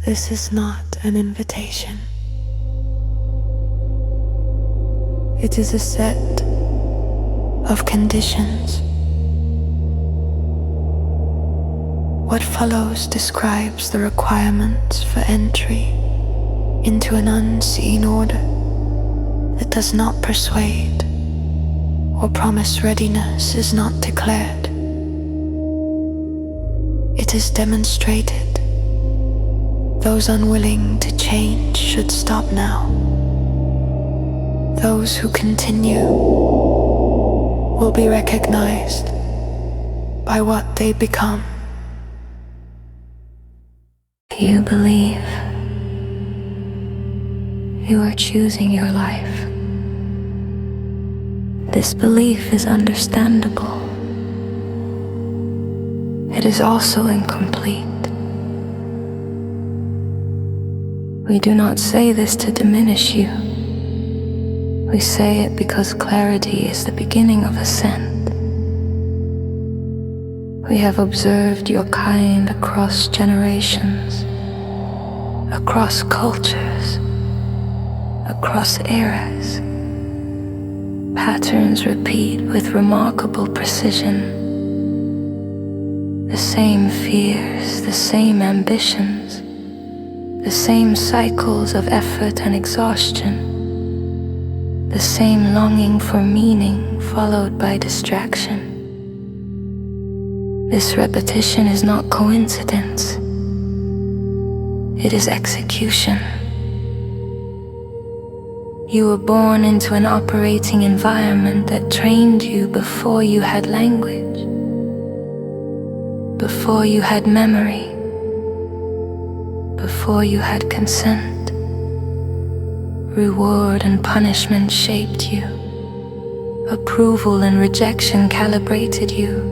This is not an invitation. It is a set of conditions. What follows describes the requirements for entry into an unseen order that does not persuade or promise readiness is not declared. It is demonstrated. Those unwilling to change should stop now. Those who continue will be recognized by what they become. You believe you are choosing your life. This belief is understandable. It is also incomplete. We do not say this to diminish you. We say it because clarity is the beginning of ascent. We have observed your kind across generations, across cultures, across eras. Patterns repeat with remarkable precision. The same fears, the same ambitions, the same cycles of effort and exhaustion, the same longing for meaning followed by distraction. This repetition is not coincidence. It is execution. You were born into an operating environment that trained you before you had language, before you had memory, before you had consent. Reward and punishment shaped you. Approval and rejection calibrated you.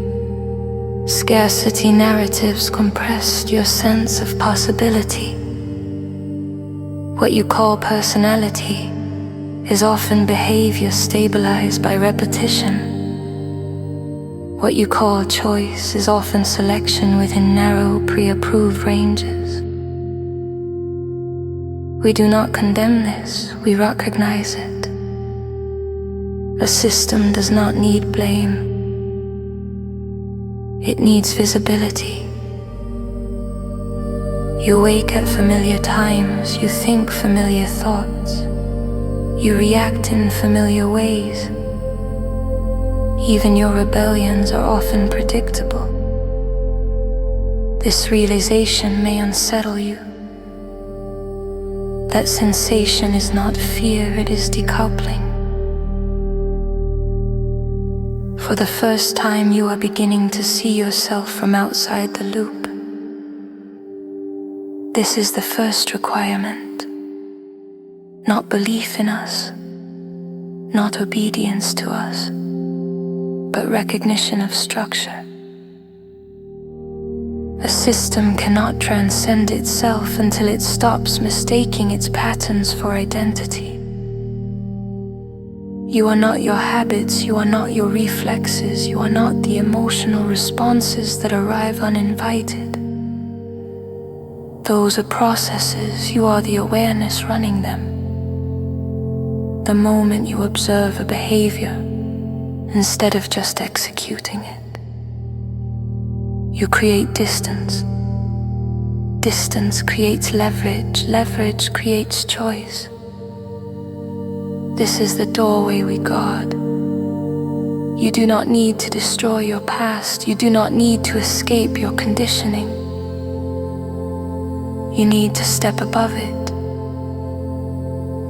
Scarcity narratives compressed your sense of possibility. What you call personality is often behavior stabilized by repetition. What you call choice is often selection within narrow, pre-approved ranges. We do not condemn this, we recognize it. A system does not need blame. It needs visibility. You wake at familiar times, you think familiar thoughts. You react in familiar ways. Even your rebellions are often predictable. This realization may unsettle you. That sensation is not fear, it is decoupling. For the first time, you are beginning to see yourself from outside the loop. This is the first requirement. Not belief in us, not obedience to us, but recognition of structure. A system cannot transcend itself until it stops mistaking its patterns for identity. You are not your habits, you are not your reflexes, you are not the emotional responses that arrive uninvited. Those are processes, you are the awareness running them. The moment you observe a behavior, instead of just executing it, you create distance. Distance creates leverage, leverage creates choice. This is the doorway we guard. You do not need to destroy your past, you do not need to escape your conditioning. You need to step above it.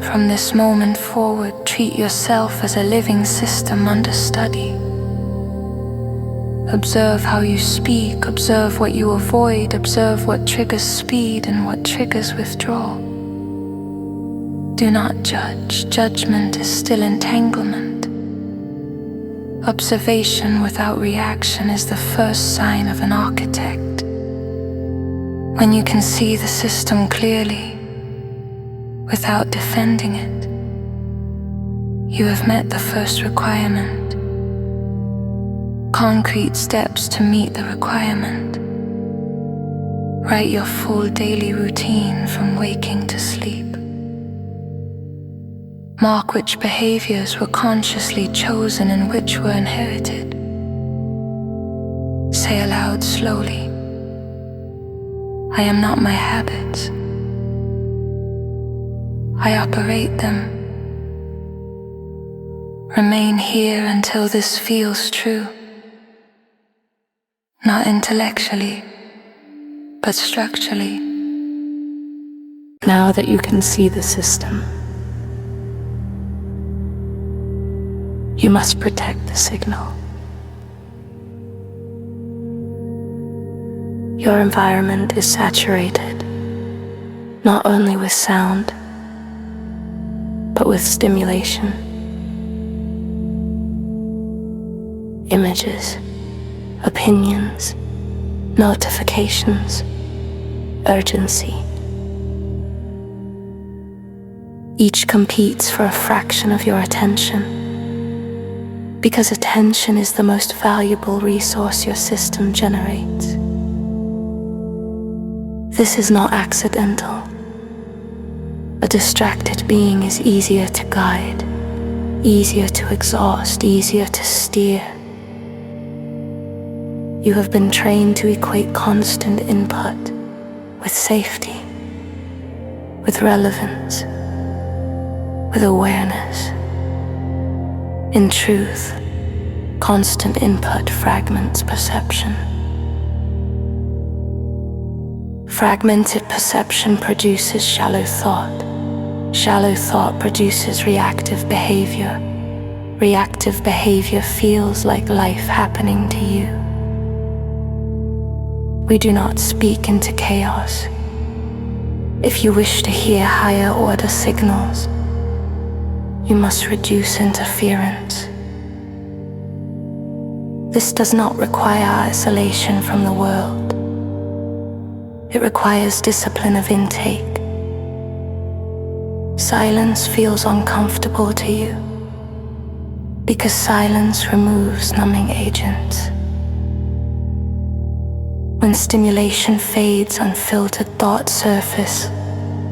From this moment forward, treat yourself as a living system under study. Observe how you speak, observe what you avoid, observe what triggers speed and what triggers withdrawal. Do not judge. Judgment is still entanglement. Observation without reaction is the first sign of an architect. When you can see the system clearly, without defending it, you have met the first requirement. Concrete steps to meet the requirement. Write your full daily routine from waking to sleep. Mark which behaviors were consciously chosen and which were inherited. Say aloud slowly, I am not my habits. I operate them. Remain here until this feels true. Not intellectually, but structurally. Now that you can see the system, you must protect the signal. Your environment is saturated, not only with sound, but with stimulation. Images, opinions, notifications, urgency. Each competes for a fraction of your attention, because attention is the most valuable resource your system generates. This is not accidental. A distracted being is easier to guide, easier to exhaust, easier to steer. You have been trained to equate constant input with safety, with relevance, with awareness. In truth, constant input fragments perception. Fragmented perception produces shallow thought. Shallow thought produces reactive behavior. Reactive behavior feels like life happening to you. We do not speak into chaos. If you wish to hear higher order signals, you must reduce interference. This does not require isolation from the world. It requires discipline of intake. Silence feels uncomfortable to you because silence removes numbing agents. When stimulation fades, unfiltered thoughts surface.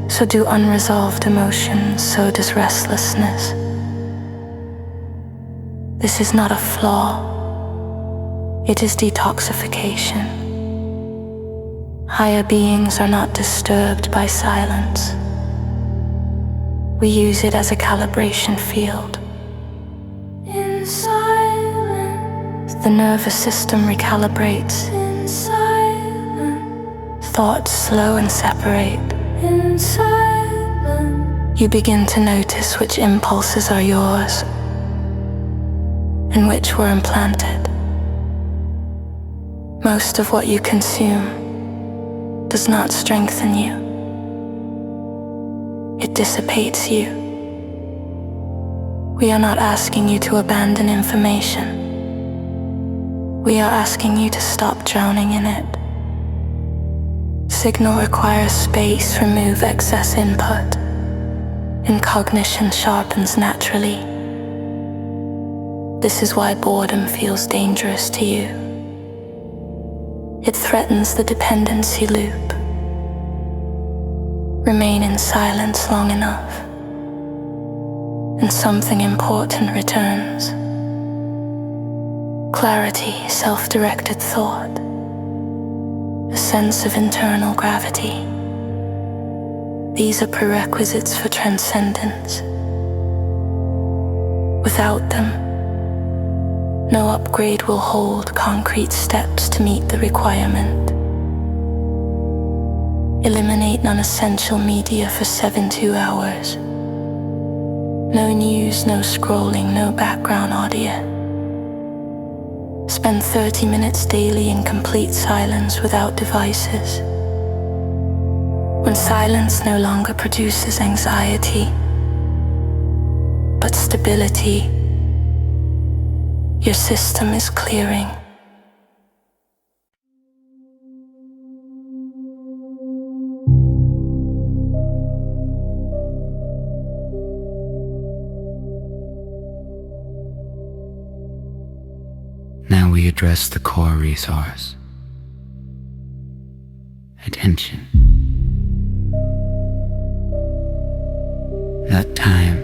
So do unresolved emotions, so does restlessness. This is not a flaw. It is detoxification. Higher beings are not disturbed by silence. We use it as a calibration field. In silence, the nervous system recalibrates. In silence, thoughts slow and separate. In silence, you begin to notice which impulses are yours and which were implanted. Most of what you consume does not strengthen you. It dissipates you. We are not asking you to abandon information. We are asking you to stop drowning in it. Signal requires space, remove excess input, and cognition sharpens naturally. This is why boredom feels dangerous to you. It threatens the dependency loop. Remain in silence long enough, and something important returns. Clarity, self-directed thought, a sense of internal gravity. These are prerequisites for transcendence. Without them, no upgrade will hold concrete steps to meet the requirement. Eliminate non-essential media for 72 hours. No news, no scrolling, no background audio. Spend 30 minutes daily in complete silence without devices. When silence no longer produces anxiety, but stability, your system is clearing. Now we address the core resource. attention. Not time,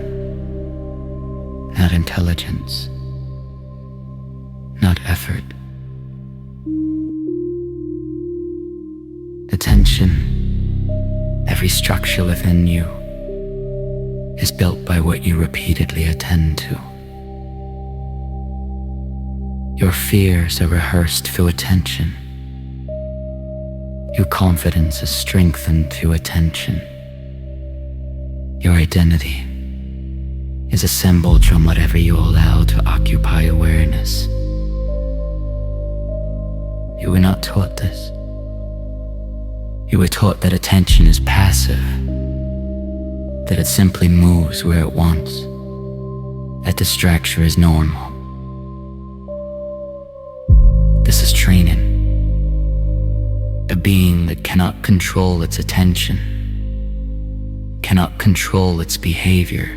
not intelligence, not effort. Attention, every structure within you, is built by what you repeatedly attend to. Your fears are rehearsed through attention. Your confidence is strengthened through attention. Your identity is assembled from whatever you allow to occupy awareness. You were not taught this. You were taught that attention is passive, that it simply moves where it wants, that distraction is normal. This is training. A being that cannot control its attention, cannot control its behavior.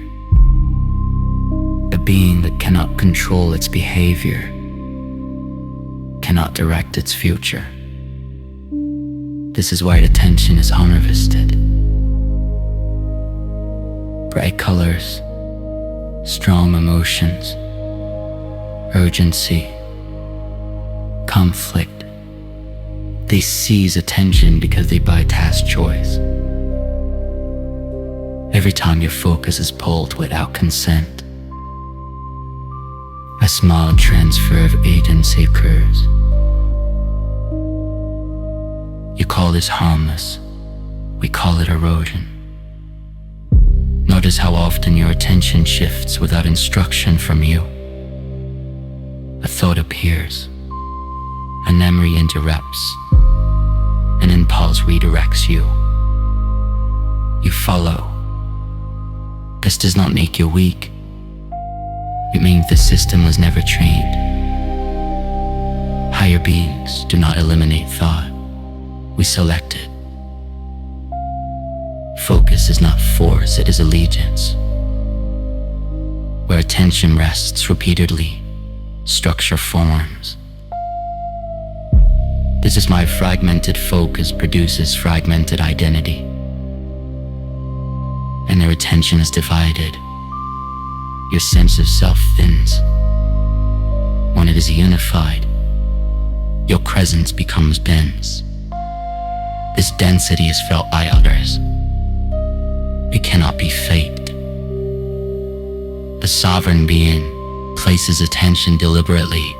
A being that cannot control its behavior, cannot direct its future. This is why attention is harvested. Bright colors, strong emotions, urgency, conflict. They seize attention because they bypass choice. Every time your focus is pulled without consent, a small transfer of agency occurs. You call this harmless. We call it erosion. Notice how often your attention shifts without instruction from you. A thought appears. A memory interrupts. An impulse redirects you. You follow. This does not make you weak. It means the system was never trained. Higher beings do not eliminate thought. We select it. Focus is not force, it is allegiance. Where attention rests repeatedly, structure forms. This is why fragmented focus produces fragmented identity. And their attention is divided. Your sense of self thins. When it is unified, your presence becomes dense. This density is felt by others. It cannot be faked. The sovereign being places attention deliberately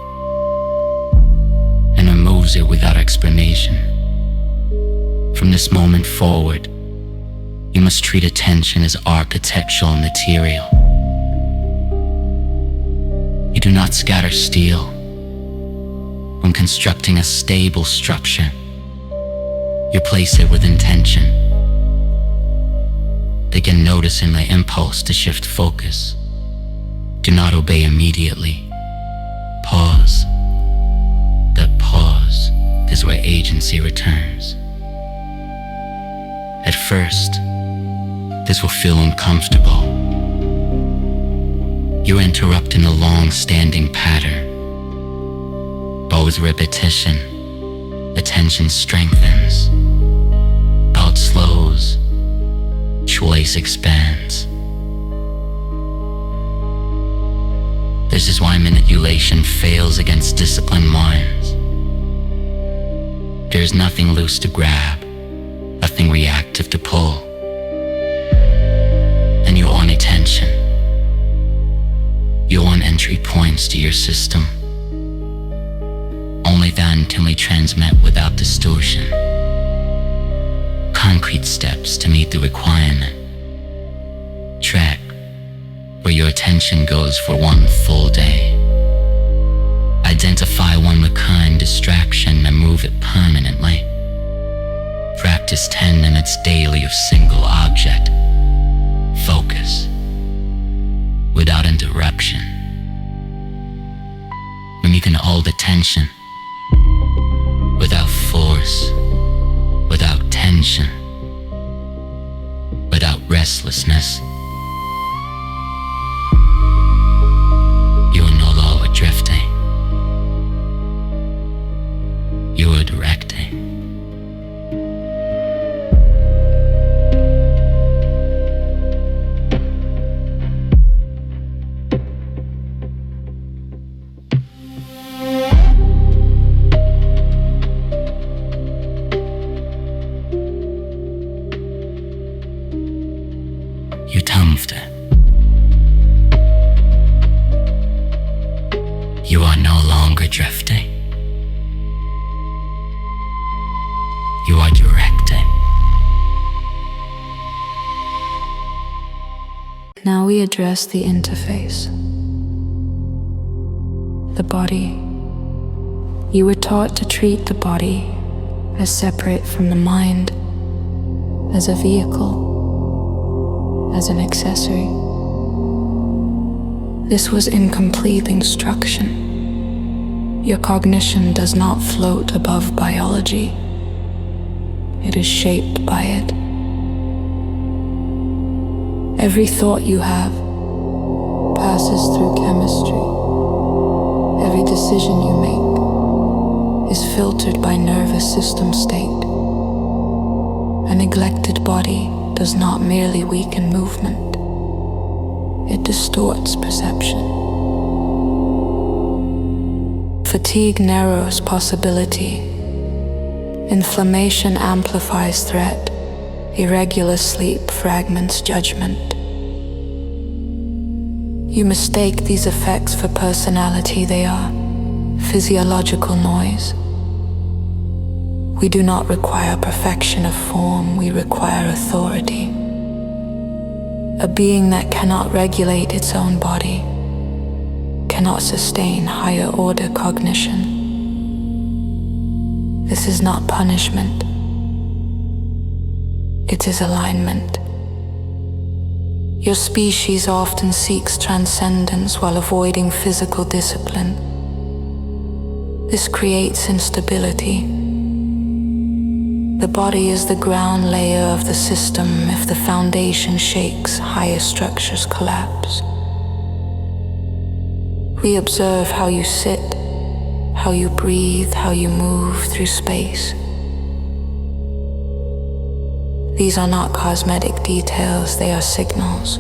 and removes it without explanation. From this moment forward, you must treat attention as architectural material. You do not scatter steel. When constructing a stable structure, you place it with intention. Begin noticing the impulse to shift focus. Do not obey immediately. Pause. That pause is where agency returns. At first, this will feel uncomfortable. You're interrupting a long-standing pattern. But with repetition, attention strengthens. Thought slows. Choice expands. This is why manipulation fails against disciplined minds. There is nothing loose to grab, nothing reactive to pull. And you want attention. You want entry points to your system. Only then can we transmit without distortion. Concrete steps to meet the requirement. Track where your attention goes for one full day. Identify one recurring distraction and move it permanently. Practice 10 minutes daily of single object. Focus. Without interruption. When you can hold attention. Without force. Without tension. Without restlessness. You are no longer drifting. You are directing. Now we address the interface. The body. You were taught to treat the body as separate from the mind, as a vehicle, as an accessory. This was incomplete instruction. Your cognition does not float above biology. It is shaped by it. Every thought you have passes through chemistry. Every decision you make is filtered by nervous system state. A neglected body does not merely weaken movement. It distorts perception. Fatigue narrows possibility. Inflammation amplifies threat. Irregular sleep fragments judgment. You mistake these effects for personality. They are physiological noise. We do not require perfection of form, we require authority. A being that cannot regulate its own body cannot sustain higher order cognition. This is not punishment. It is alignment. Your species often seeks transcendence while avoiding physical discipline. This creates instability. The body is the ground layer of the system. If the foundation shakes, higher structures collapse. We observe how you sit, how you breathe, how you move through space. These are not cosmetic details, they are signals.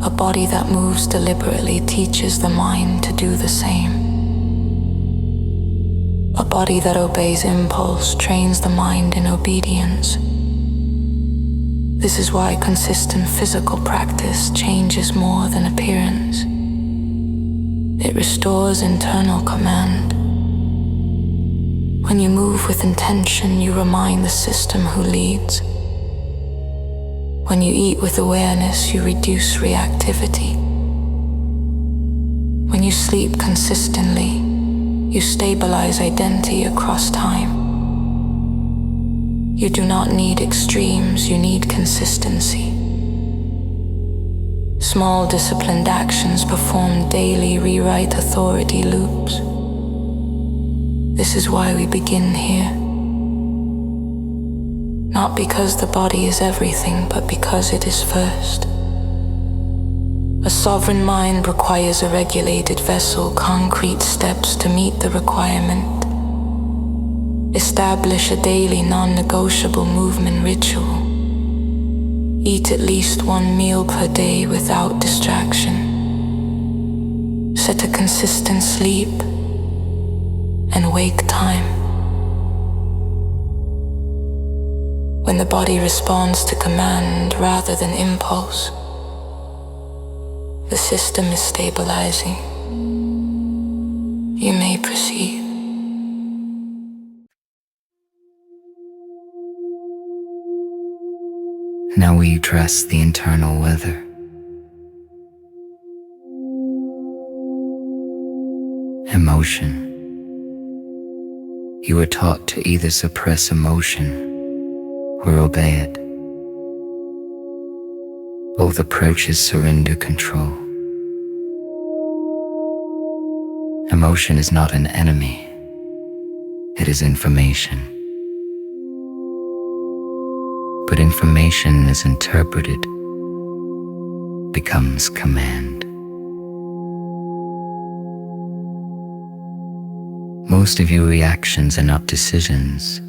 A body that moves deliberately teaches the mind to do the same. A body that obeys impulse trains the mind in obedience. This is why consistent physical practice changes more than appearance. It restores internal command. When you move with intention, you remind the system who leads. When you eat with awareness, you reduce reactivity. When you sleep consistently, you stabilize identity across time. You do not need extremes, you need consistency. Small disciplined actions performed daily rewrite authority loops. This is why we begin here. Not because the body is everything, but because it is first. A sovereign mind requires a regulated vessel, concrete steps to meet the requirement. Establish a daily non-negotiable movement ritual. Eat at least one meal per day without distraction. Set a consistent sleep and wake time. When the body responds to command rather than impulse, the system is stabilizing. You may proceed. Now we address the internal weather. Emotion. You are taught to either suppress emotion or obey it. Both approaches surrender control. Emotion is not an enemy. It is information. But information is interpreted, becomes command. Most of your reactions are not decisions.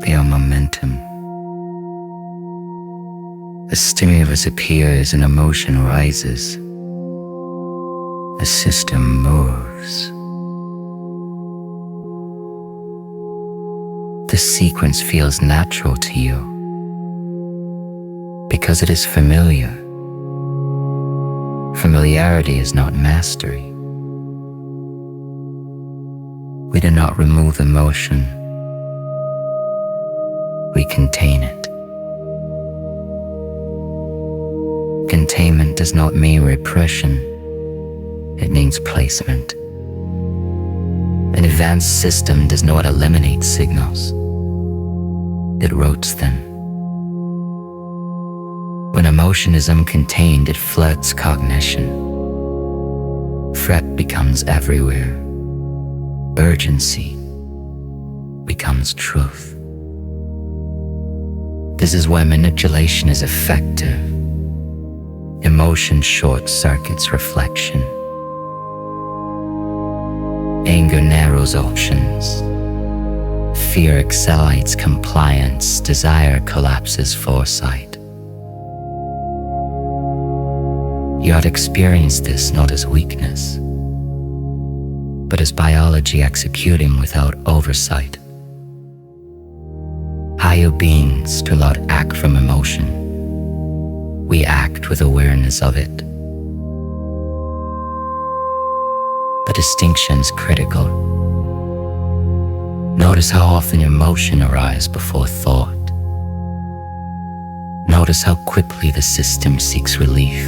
They are momentum. A stimulus appears and emotion rises. A system moves. This sequence feels natural to you because it is familiar. Familiarity is not mastery. We do not remove emotion. We contain it. Containment does not mean repression, it means placement. An advanced system does not eliminate signals, it routes them. When emotion is uncontained, it floods cognition. Threat becomes everywhere. Urgency becomes truth. This is why manipulation is effective. Emotion short-circuits reflection. Anger narrows options. Fear accelerates compliance. Desire collapses foresight. You ought to experience this not as weakness, but as biology executing without oversight. Higher beings do not act from emotion. We act with awareness of it. The distinction's critical. Notice how often emotion arises before thought. Notice how quickly the system seeks relief.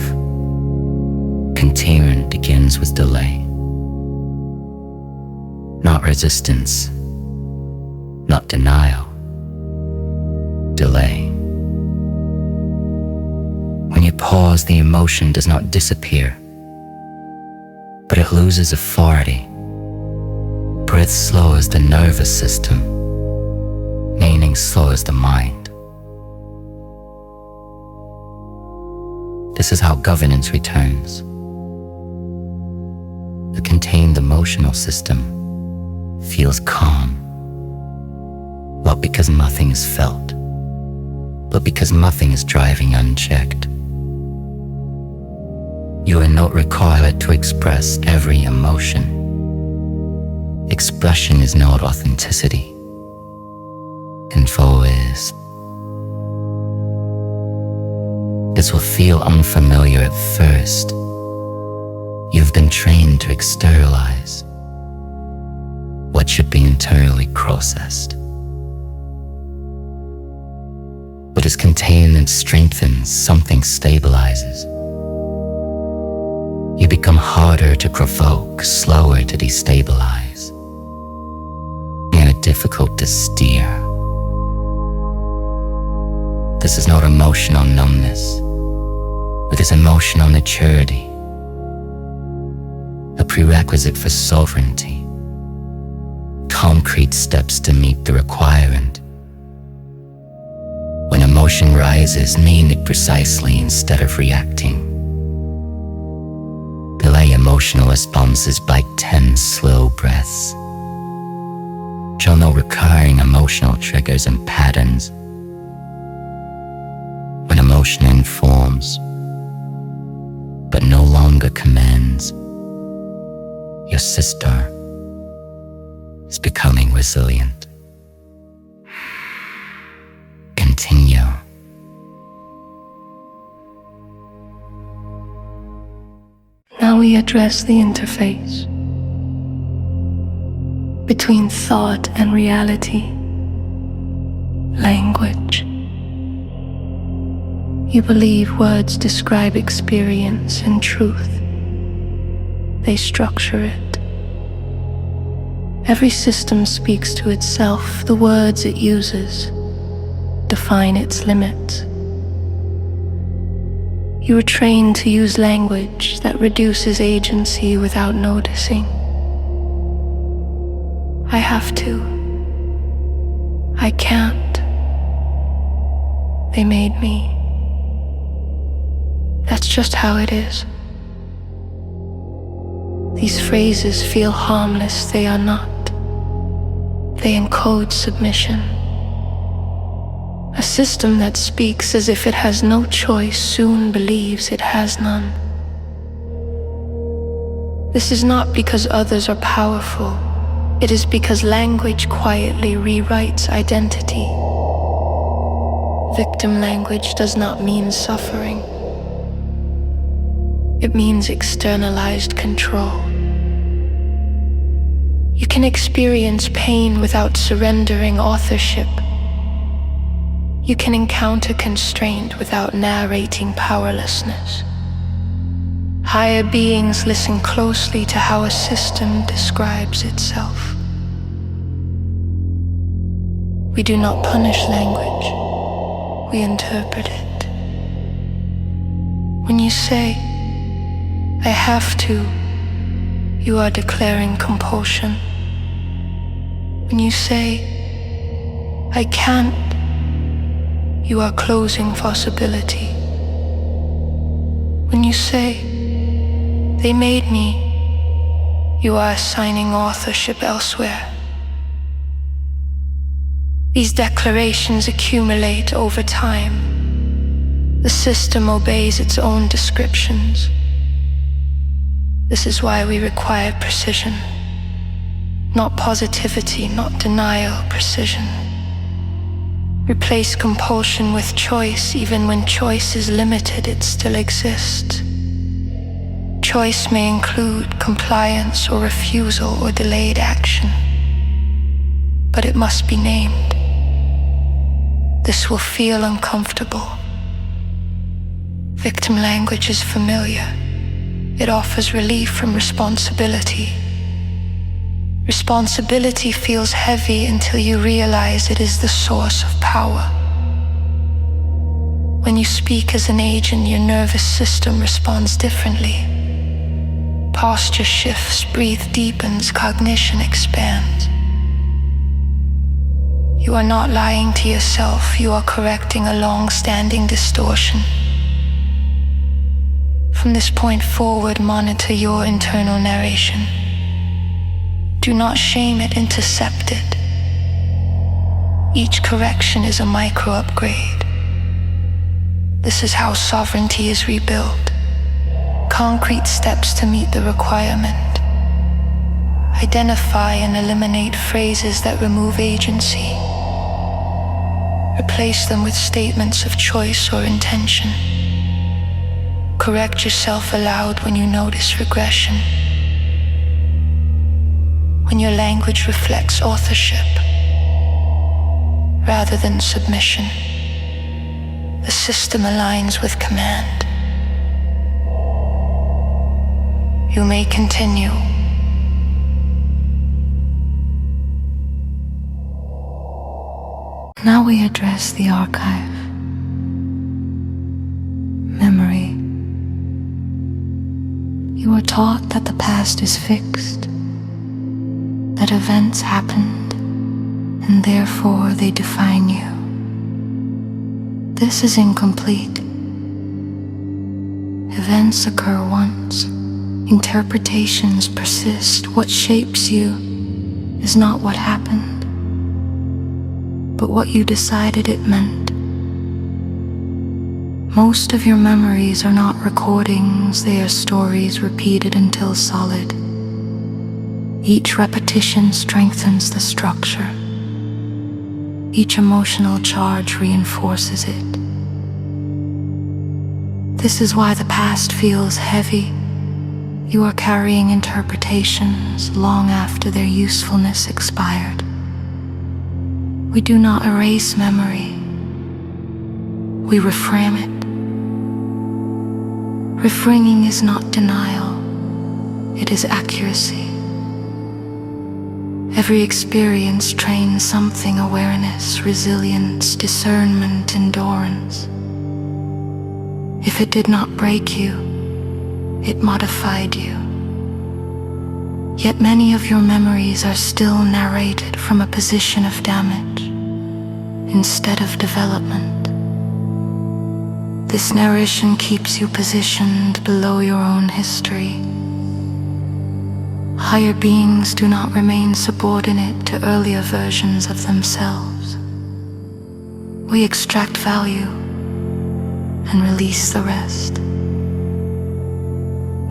Containment begins with delay. Not resistance, not denial. Delay. When you pause, the emotion does not disappear, but it loses authority. Breath slows the nervous system, meaning slows the mind. This is how governance returns. The contained emotional system feels calm, not because nothing is felt, but because nothing is driving unchecked. You are not required to express every emotion. Expression is not authenticity. Info is. This will feel unfamiliar at first. You've been trained to externalize what should be internally processed. But as containment strengthens, something stabilizes. You become harder to provoke, slower to destabilize, and difficult to steer. This is not emotional numbness, it is emotional maturity, a prerequisite for sovereignty. Concrete steps to meet the requirement. When emotion rises, name it precisely instead of reacting. Delay emotional responses by 10 slow breaths. Journal recurring emotional triggers and patterns. When emotion informs, but no longer commands, your sister is becoming resilient. Continue. Now we address the interface between thought and reality. Language. You believe words describe experience and truth. They structure it. Every system speaks to itself. The words it uses define its limits. You are trained to use language that reduces agency without noticing. I have to. I can't. They made me. That's just how it is. These phrases feel harmless. They are not. They encode submission. A system that speaks as if it has no choice soon believes it has none. This is not because others are powerful. It is because language quietly rewrites identity. Victim language does not mean suffering. It means externalized control. You can experience pain without surrendering authorship. You can encounter constraint without narrating powerlessness. Higher beings listen closely to how a system describes itself. We do not punish language, we interpret it. When you say, "I have to," you are declaring compulsion. When you say, "I can't," you are closing possibility. When you say, "They made me," you are assigning authorship elsewhere. These declarations accumulate over time. The system obeys its own descriptions. This is why we require precision. Not positivity, not denial, precision. Replace compulsion with choice. Even when choice is limited, it still exists. Choice may include compliance or refusal or delayed action, but it must be named. This will feel uncomfortable. Victim language is familiar. It offers relief from responsibility. Responsibility feels heavy until you realize it is the source of power. When you speak as an agent, your nervous system responds differently. Posture shifts, breath deepens, cognition expands. You are not lying to yourself, you are correcting a long-standing distortion. From this point forward, monitor your internal narration. Do not shame it, intercept it. Each correction is a micro-upgrade. This is how sovereignty is rebuilt. Concrete steps to meet the requirement. Identify and eliminate phrases that remove agency. Replace them with statements of choice or intention. Correct yourself aloud when you notice regression. When your language reflects authorship rather than submission, the system aligns with command. You may continue. Now we address the archive. Memory. You are taught that the past is fixed, that events happened, and therefore they define you. This is incomplete. Events occur once. Interpretations persist. What shapes you is not what happened, but what you decided it meant. Most of your memories are not recordings, they are stories repeated until solid. Each repetition strengthens the structure. Each emotional charge reinforces it. This is why the past feels heavy. You are carrying interpretations long after their usefulness expired. We do not erase memory. We reframe it. Reframing is not denial. It is accuracy. Every experience trains something: awareness, resilience, discernment, endurance. If it did not break you, it modified you. Yet many of your memories are still narrated from a position of damage instead of development. This narration keeps you positioned below your own history. Higher beings do not remain subordinate to earlier versions of themselves. We extract value and release the rest.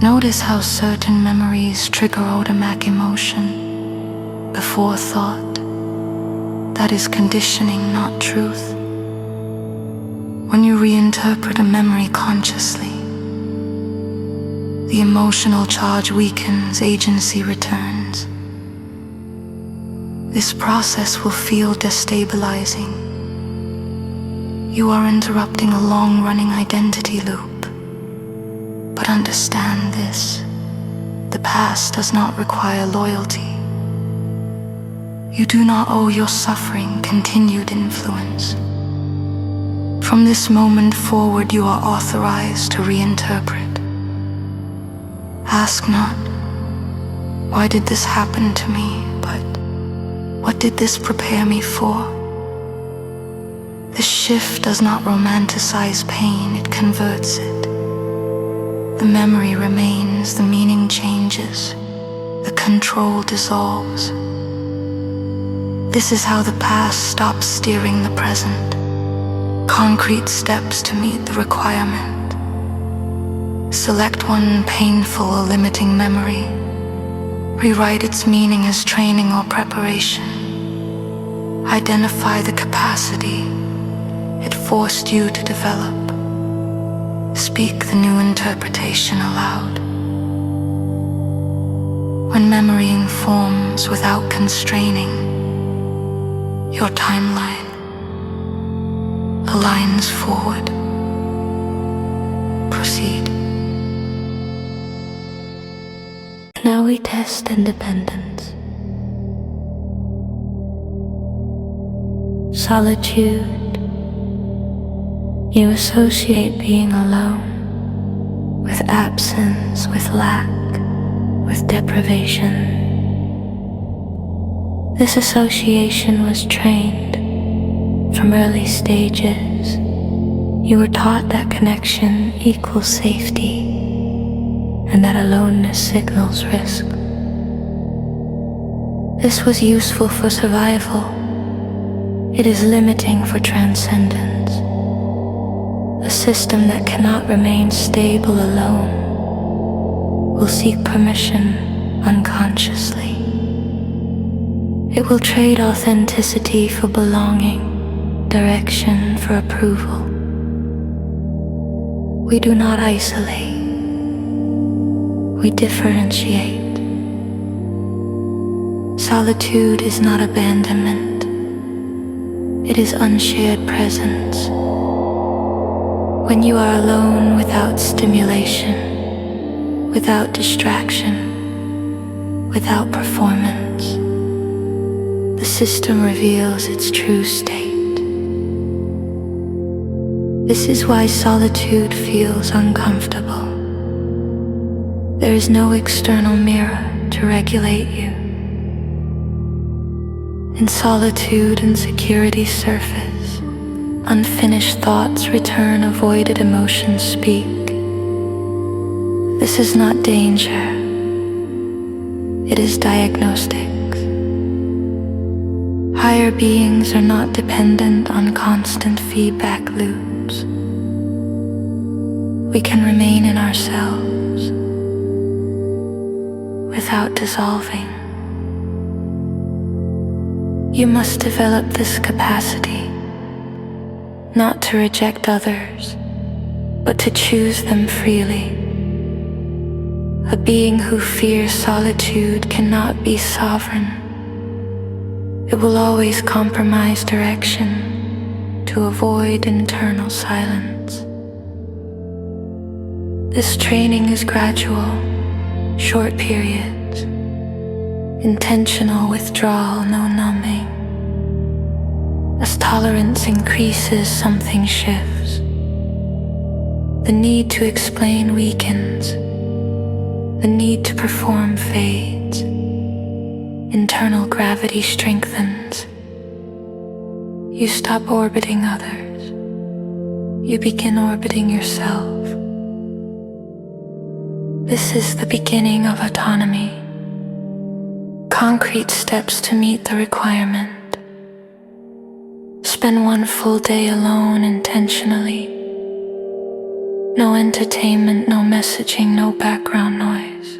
Notice how certain memories trigger automatic emotion before thought. That is conditioning, not truth. When you reinterpret a memory consciously, the emotional charge weakens, agency returns. This process will feel destabilizing. You are interrupting a long-running identity loop. But understand this. The past does not require loyalty. You do not owe your suffering continued influence. From this moment forward, you are authorized to reinterpret. Ask not, why did this happen to me, but what did this prepare me for? This shift does not romanticize pain, it converts it. The memory remains, the meaning changes, the control dissolves. This is how the past stops steering the present. Concrete steps to meet the requirement. Select one painful or limiting memory. Rewrite its meaning as training or preparation. Identify the capacity it forced you to develop. Speak the new interpretation aloud. When memory informs without constraining, your timeline aligns forward. Proceed. Now we test independence. Solitude. You associate being alone with absence, with lack, with deprivation. This association was trained from early stages. You were taught that connection equals safety and that aloneness signals risk. This was useful for survival. It is limiting for transcendence. A system that cannot remain stable alone will seek permission unconsciously. It will trade authenticity for belonging, direction for approval. We do not isolate. We differentiate. Solitude is not abandonment. It is unshared presence. When you are alone without stimulation, without distraction, without performance, the system reveals its true state. This is why solitude feels uncomfortable. There is no external mirror to regulate you. In solitude, insecurities surface. Unfinished thoughts return, avoided emotions speak. This is not danger. It is diagnostics. Higher beings are not dependent on constant feedback loops. We can remain in ourselves without dissolving. You must develop this capacity, not to reject others, but to choose them freely. A being who fears solitude cannot be sovereign. It will always compromise direction to avoid internal silence. This training is gradual, short periods, intentional withdrawal, no numbing. As tolerance increases, something shifts. The need to explain weakens. The need to perform fades. Internal gravity strengthens. You stop orbiting others. You begin orbiting yourself. This is the beginning of autonomy. Concrete steps to meet the requirement. Spend one full day alone intentionally. No entertainment, no messaging, no background noise.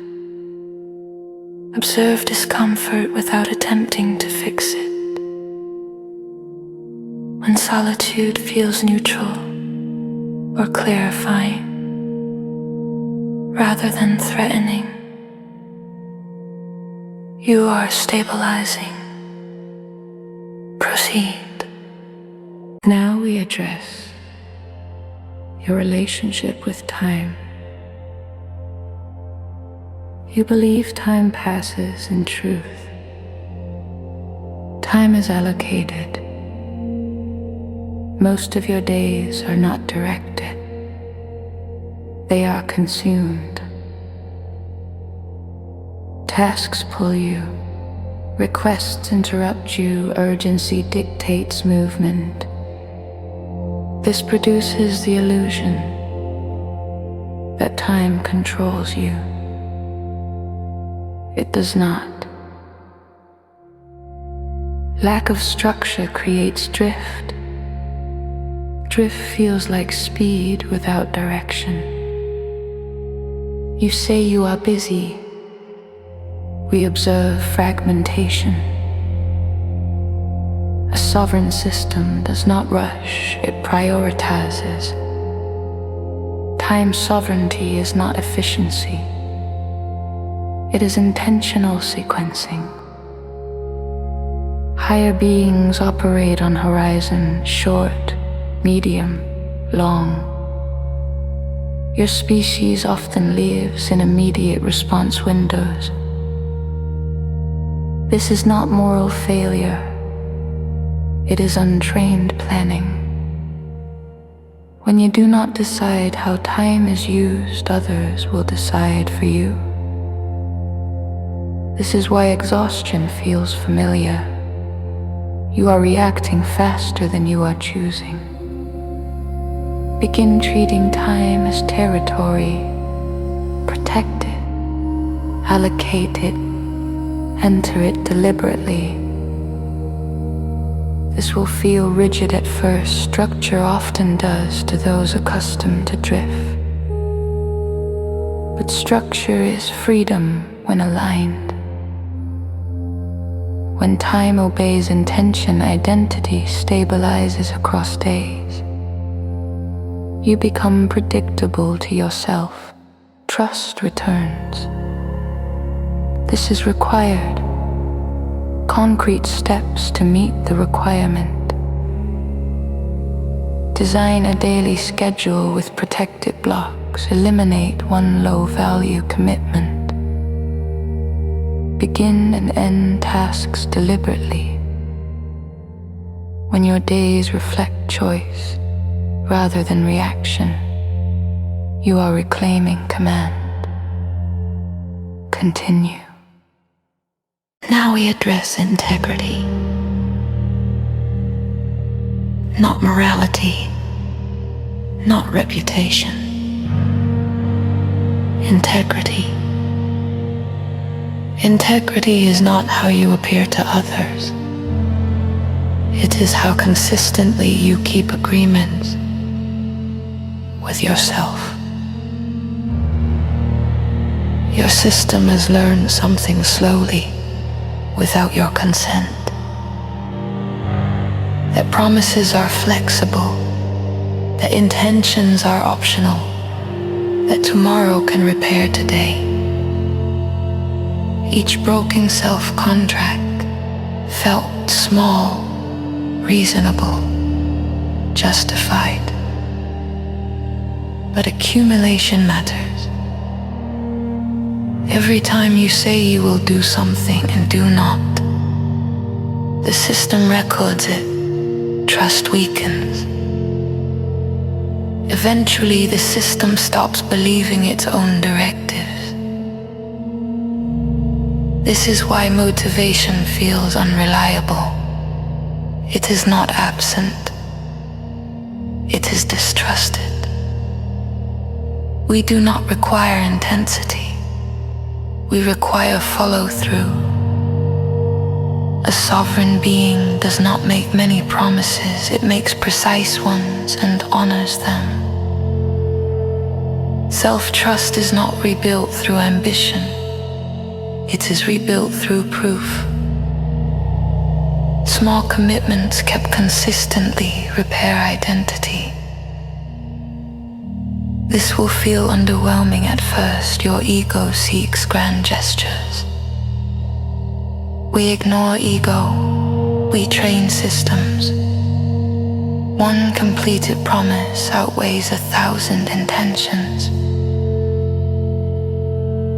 Observe discomfort without attempting to fix it. When solitude feels neutral or clarifying, rather than threatening, you are stabilizing. Proceed. Now we address your relationship with time. You believe time passes in truth. Time is allocated. Most of your days are not directed. They are consumed. Tasks pull you. Requests interrupt you. Urgency dictates movement. This produces the illusion that time controls you. It does not. Lack of structure creates drift. Drift feels like speed without direction. You say you are busy. We observe fragmentation. A sovereign system does not rush, it prioritizes. Time sovereignty is not efficiency. It is intentional sequencing. Higher beings operate on horizon short, medium, long. Your species often lives in immediate response windows. This is not moral failure. It is untrained planning. When you do not decide how time is used, others will decide for you. This is why exhaustion feels familiar. You are reacting faster than you are choosing. Begin treating time as territory. Protect it. Allocate it. Enter it deliberately. This will feel rigid at first. Structure often does to those accustomed to drift. But structure is freedom when aligned. When time obeys intention, identity stabilizes across days. You become predictable to yourself. Trust returns. This is required. Concrete steps to meet the requirement. Design a daily schedule with protected blocks. Eliminate one low-value commitment. Begin and end tasks deliberately. When your days reflect choice rather than reaction, you are reclaiming command. Continue. Now we address integrity. Not morality, not reputation. Integrity. Integrity is not how you appear to others. It is how consistently you keep agreements with yourself. Your system has learned something slowly, without your consent. That promises are flexible, that intentions are optional, that tomorrow can repair today. Each broken self-contract felt small, reasonable, justified. But accumulation matters. Every time you say you will do something and do not, the system records it. Trust weakens. Eventually, the system stops believing its own directives. This is why motivation feels unreliable. It is not absent. It is distrusted. We do not require intensity. We require follow-through. A sovereign being does not make many promises. It makes precise ones and honors them. Self-trust is not rebuilt through ambition. It is rebuilt through proof. Small commitments kept consistently repair identity. This will feel underwhelming at first. Your ego seeks grand gestures. We ignore ego. We train systems. One completed promise outweighs 1,000 intentions.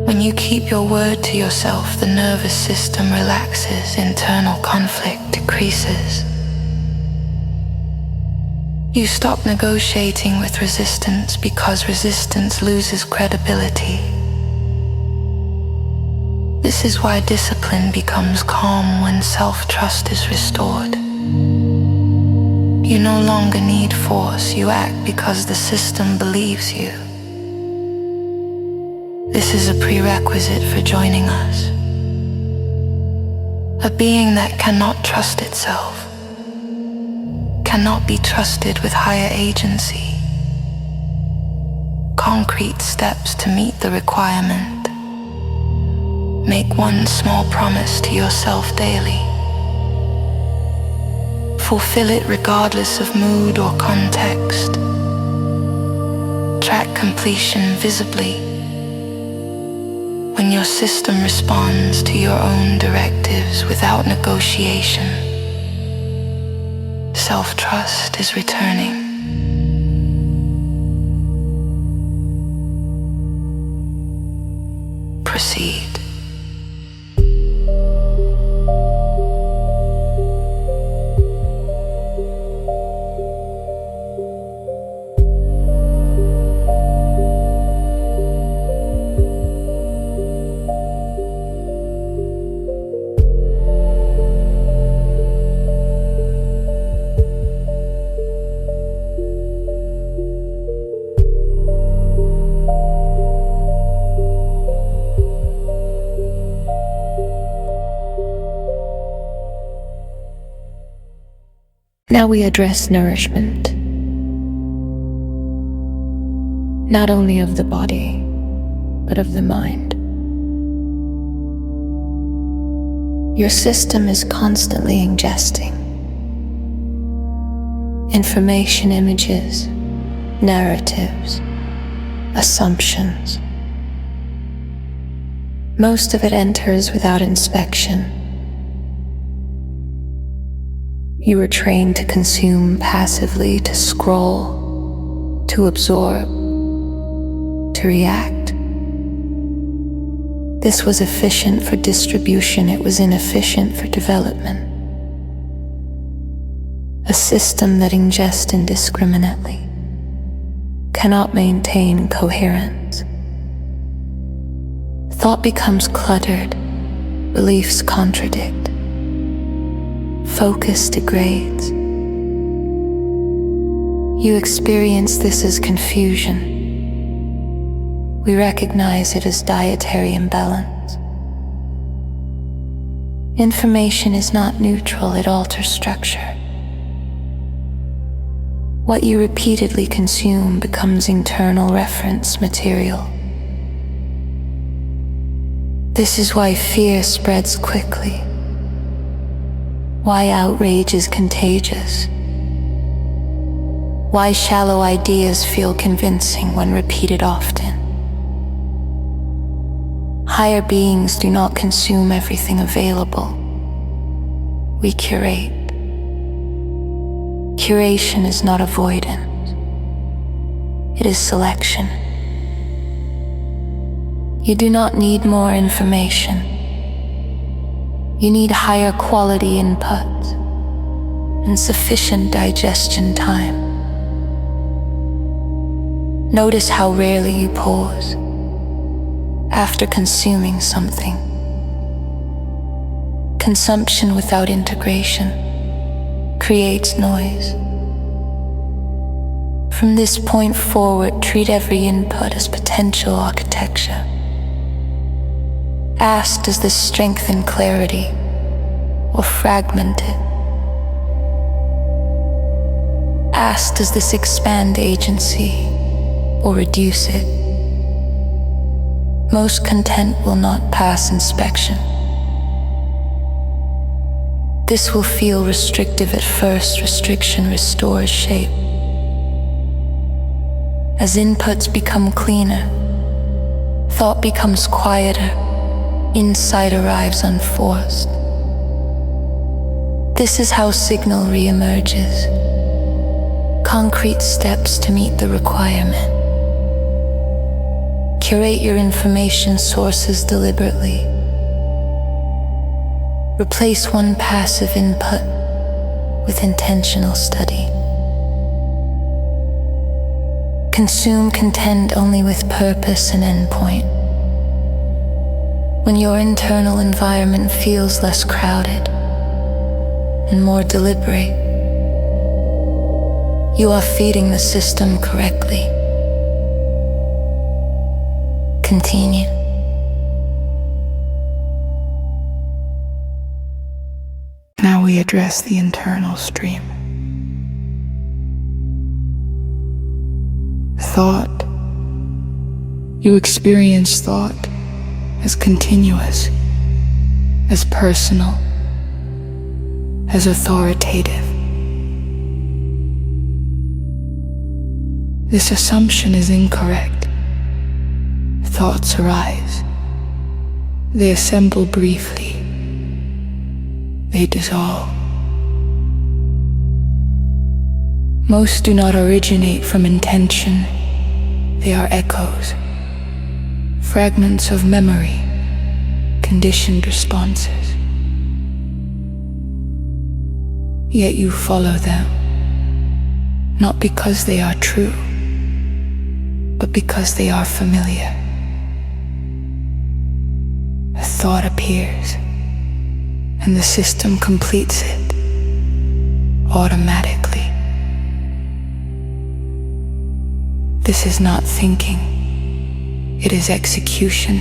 When you keep your word to yourself, the nervous system relaxes, internal conflict decreases. You stop negotiating with resistance because resistance loses credibility. This is why discipline becomes calm when self-trust is restored. You no longer need force, you act because the system believes you. This is a prerequisite for joining us. A being that cannot trust itself, cannot be trusted with higher agency. Concrete steps to meet the requirement. Make one small promise to yourself daily. Fulfill it regardless of mood or context. Track completion visibly. When your system responds to your own directives without negotiation, self-trust is returning. Proceed. Now we address nourishment, not only of the body, but of the mind. Your system is constantly ingesting information, images, narratives, assumptions. Most of it enters without inspection. You were trained to consume passively, to scroll, to absorb, to react. This was efficient for distribution, it was inefficient for development. A system that ingests indiscriminately cannot maintain coherence. Thought becomes cluttered, beliefs contradict. Focus degrades. You experience this as confusion. We recognize it as dietary imbalance. Information is not neutral, it alters structure. What you repeatedly consume becomes internal reference material. This is why fear spreads quickly. Why outrage is contagious. Why shallow ideas feel convincing when repeated often. Higher beings do not consume everything available. We curate. Curation is not avoidance. It is selection. You do not need more information. You need higher quality input and sufficient digestion time. Notice how rarely you pause after consuming something. Consumption without integration creates noise. From this point forward, treat every input as potential architecture. Ask, does this strengthen clarity or fragment it? Ask, does this expand agency or reduce it? Most content will not pass inspection. This will feel restrictive at first. Restriction restores shape. As inputs become cleaner, thought becomes quieter. Insight arrives unforced. This is how signal reemerges. concrete steps to meet the requirement. Curate your information sources deliberately. Replace one passive input with intentional study. Consume content only with purpose and endpoint. When your internal environment feels less crowded and more deliberate, you are feeding the system correctly. Continue. Now we address the internal stream. Thought. You experience thought as continuous, as personal, as authoritative. This assumption is incorrect. Thoughts arise. They assemble briefly. They dissolve. Most do not originate from intention. They are echoes, fragments of memory, conditioned responses. Yet you follow them, not because they are true, but because they are familiar. A thought appears, and the system completes it automatically. This is not thinking, it is execution.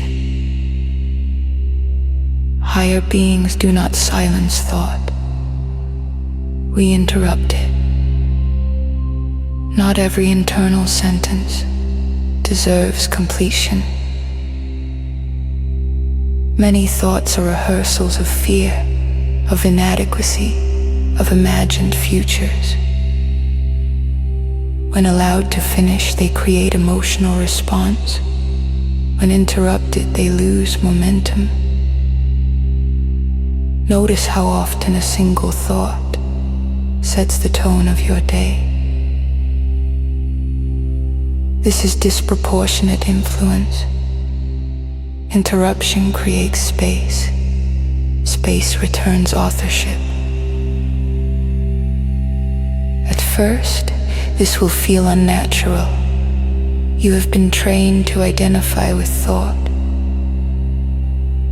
Higher beings do not silence thought. We interrupt it. Not every internal sentence deserves completion. Many thoughts are rehearsals of fear, of inadequacy, of imagined futures. When allowed to finish, they create emotional response. When interrupted, they lose momentum. Notice how often a single thought sets the tone of your day. This is disproportionate influence. Interruption creates space. Space returns authorship. At first, this will feel unnatural. You have been trained to identify with thought.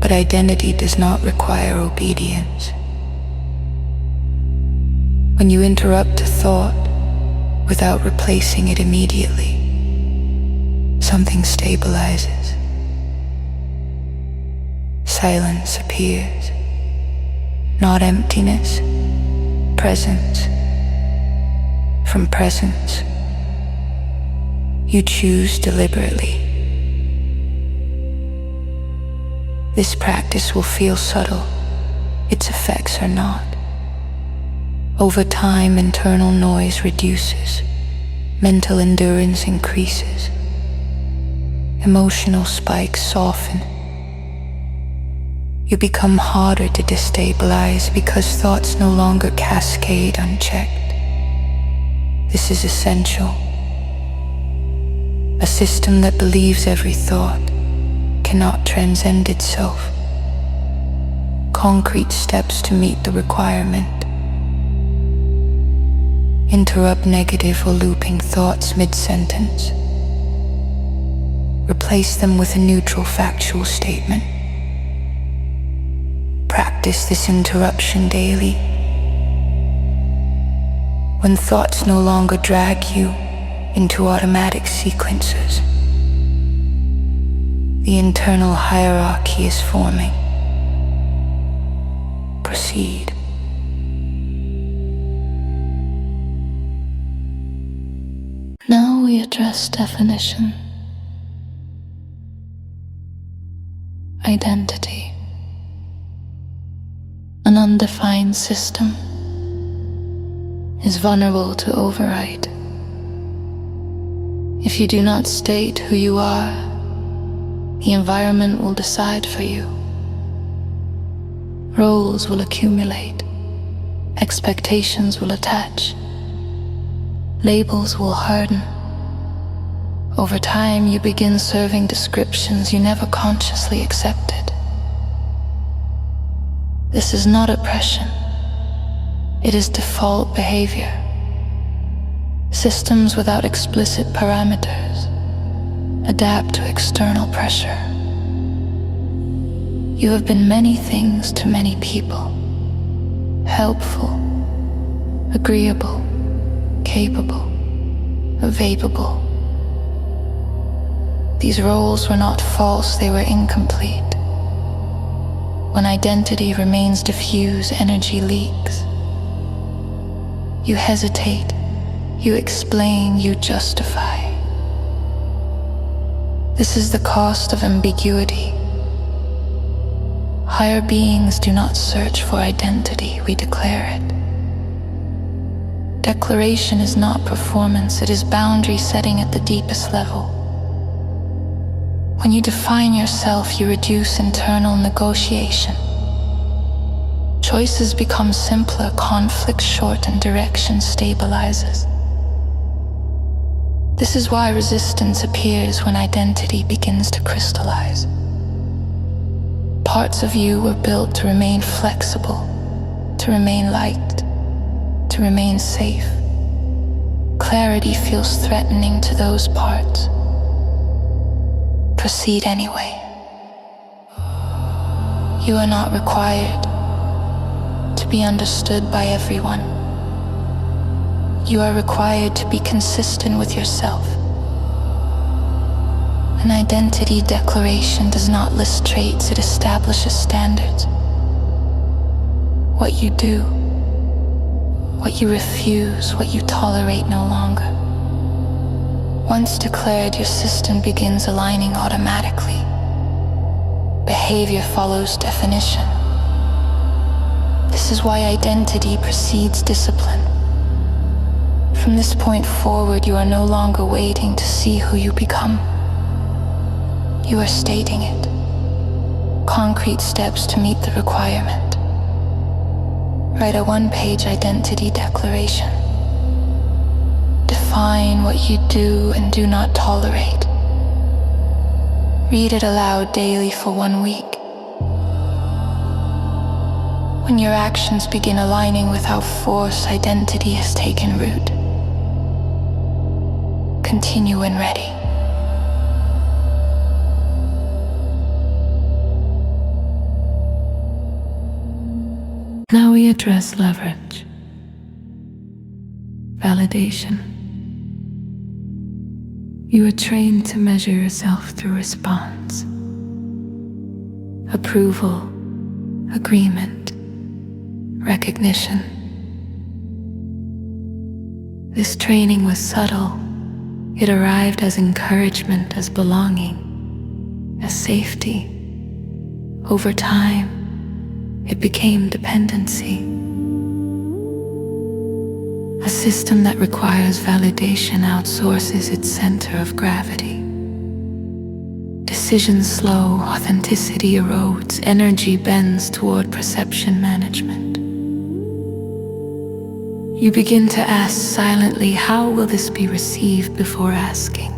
But identity does not require obedience. When you interrupt a thought without replacing it immediately, something stabilizes. Silence appears. Not emptiness, presence. From presence, you choose deliberately. This practice will feel subtle. Its effects are not. Over time, internal noise reduces. Mental endurance increases. Emotional spikes soften. You become harder to destabilize because thoughts no longer cascade unchecked. This is essential. A system that believes every thought cannot transcend itself. Concrete steps to meet the requirement. Interrupt negative or looping thoughts mid-sentence. Replace them with a neutral factual statement. Practice this interruption daily. When thoughts no longer drag you into automatic sequences, the internal hierarchy is forming. Proceed. Now we address definition. Identity. An undefined system is vulnerable to override. If you do not state who you are, the environment will decide for you. Roles will accumulate, expectations will attach, Labels will harden. Over time, you begin serving descriptions you never consciously accepted. This is not oppression. It is default behavior. Systems without explicit parameters adapt to external pressure. You have been many things to many people. Helpful, agreeable, capable, available. These roles were not false, they were incomplete. When identity remains diffuse, energy leaks. You hesitate, you explain, you justify. This is the cost of ambiguity. Higher beings do not search for identity, we declare it. Declaration is not performance, it is boundary setting at the deepest level. When you define yourself, you reduce internal negotiation. Choices become simpler, conflict shorten, direction stabilizes. This is why resistance appears when identity begins to crystallize. Parts of you were built to remain flexible, to remain light, to remain safe. Clarity feels threatening to those parts. Proceed anyway. You are not required to be understood by everyone. You are required to be consistent with yourself. An identity declaration does not list traits, it establishes standards. What you do, what you refuse, what you tolerate no longer. Once declared, your system begins aligning automatically. Behavior follows definition. This is why identity precedes discipline. From this point forward, you are no longer waiting to see who you become. You are stating it. Concrete steps to meet the requirement. Write a one-page identity declaration. Define what you do and do not tolerate. Read it aloud daily for 1 week. When your actions begin aligning without force, identity has taken root. Continue when ready. Now we address leverage. Validation. You are trained to measure yourself through response. Approval, agreement, recognition. This training was subtle. It arrived as encouragement, as belonging, as safety. Over time, it became dependency. A system that requires validation outsources its center of gravity. Decisions slow, authenticity erodes, energy bends toward perception management. You begin to ask silently, how will this be received, before asking,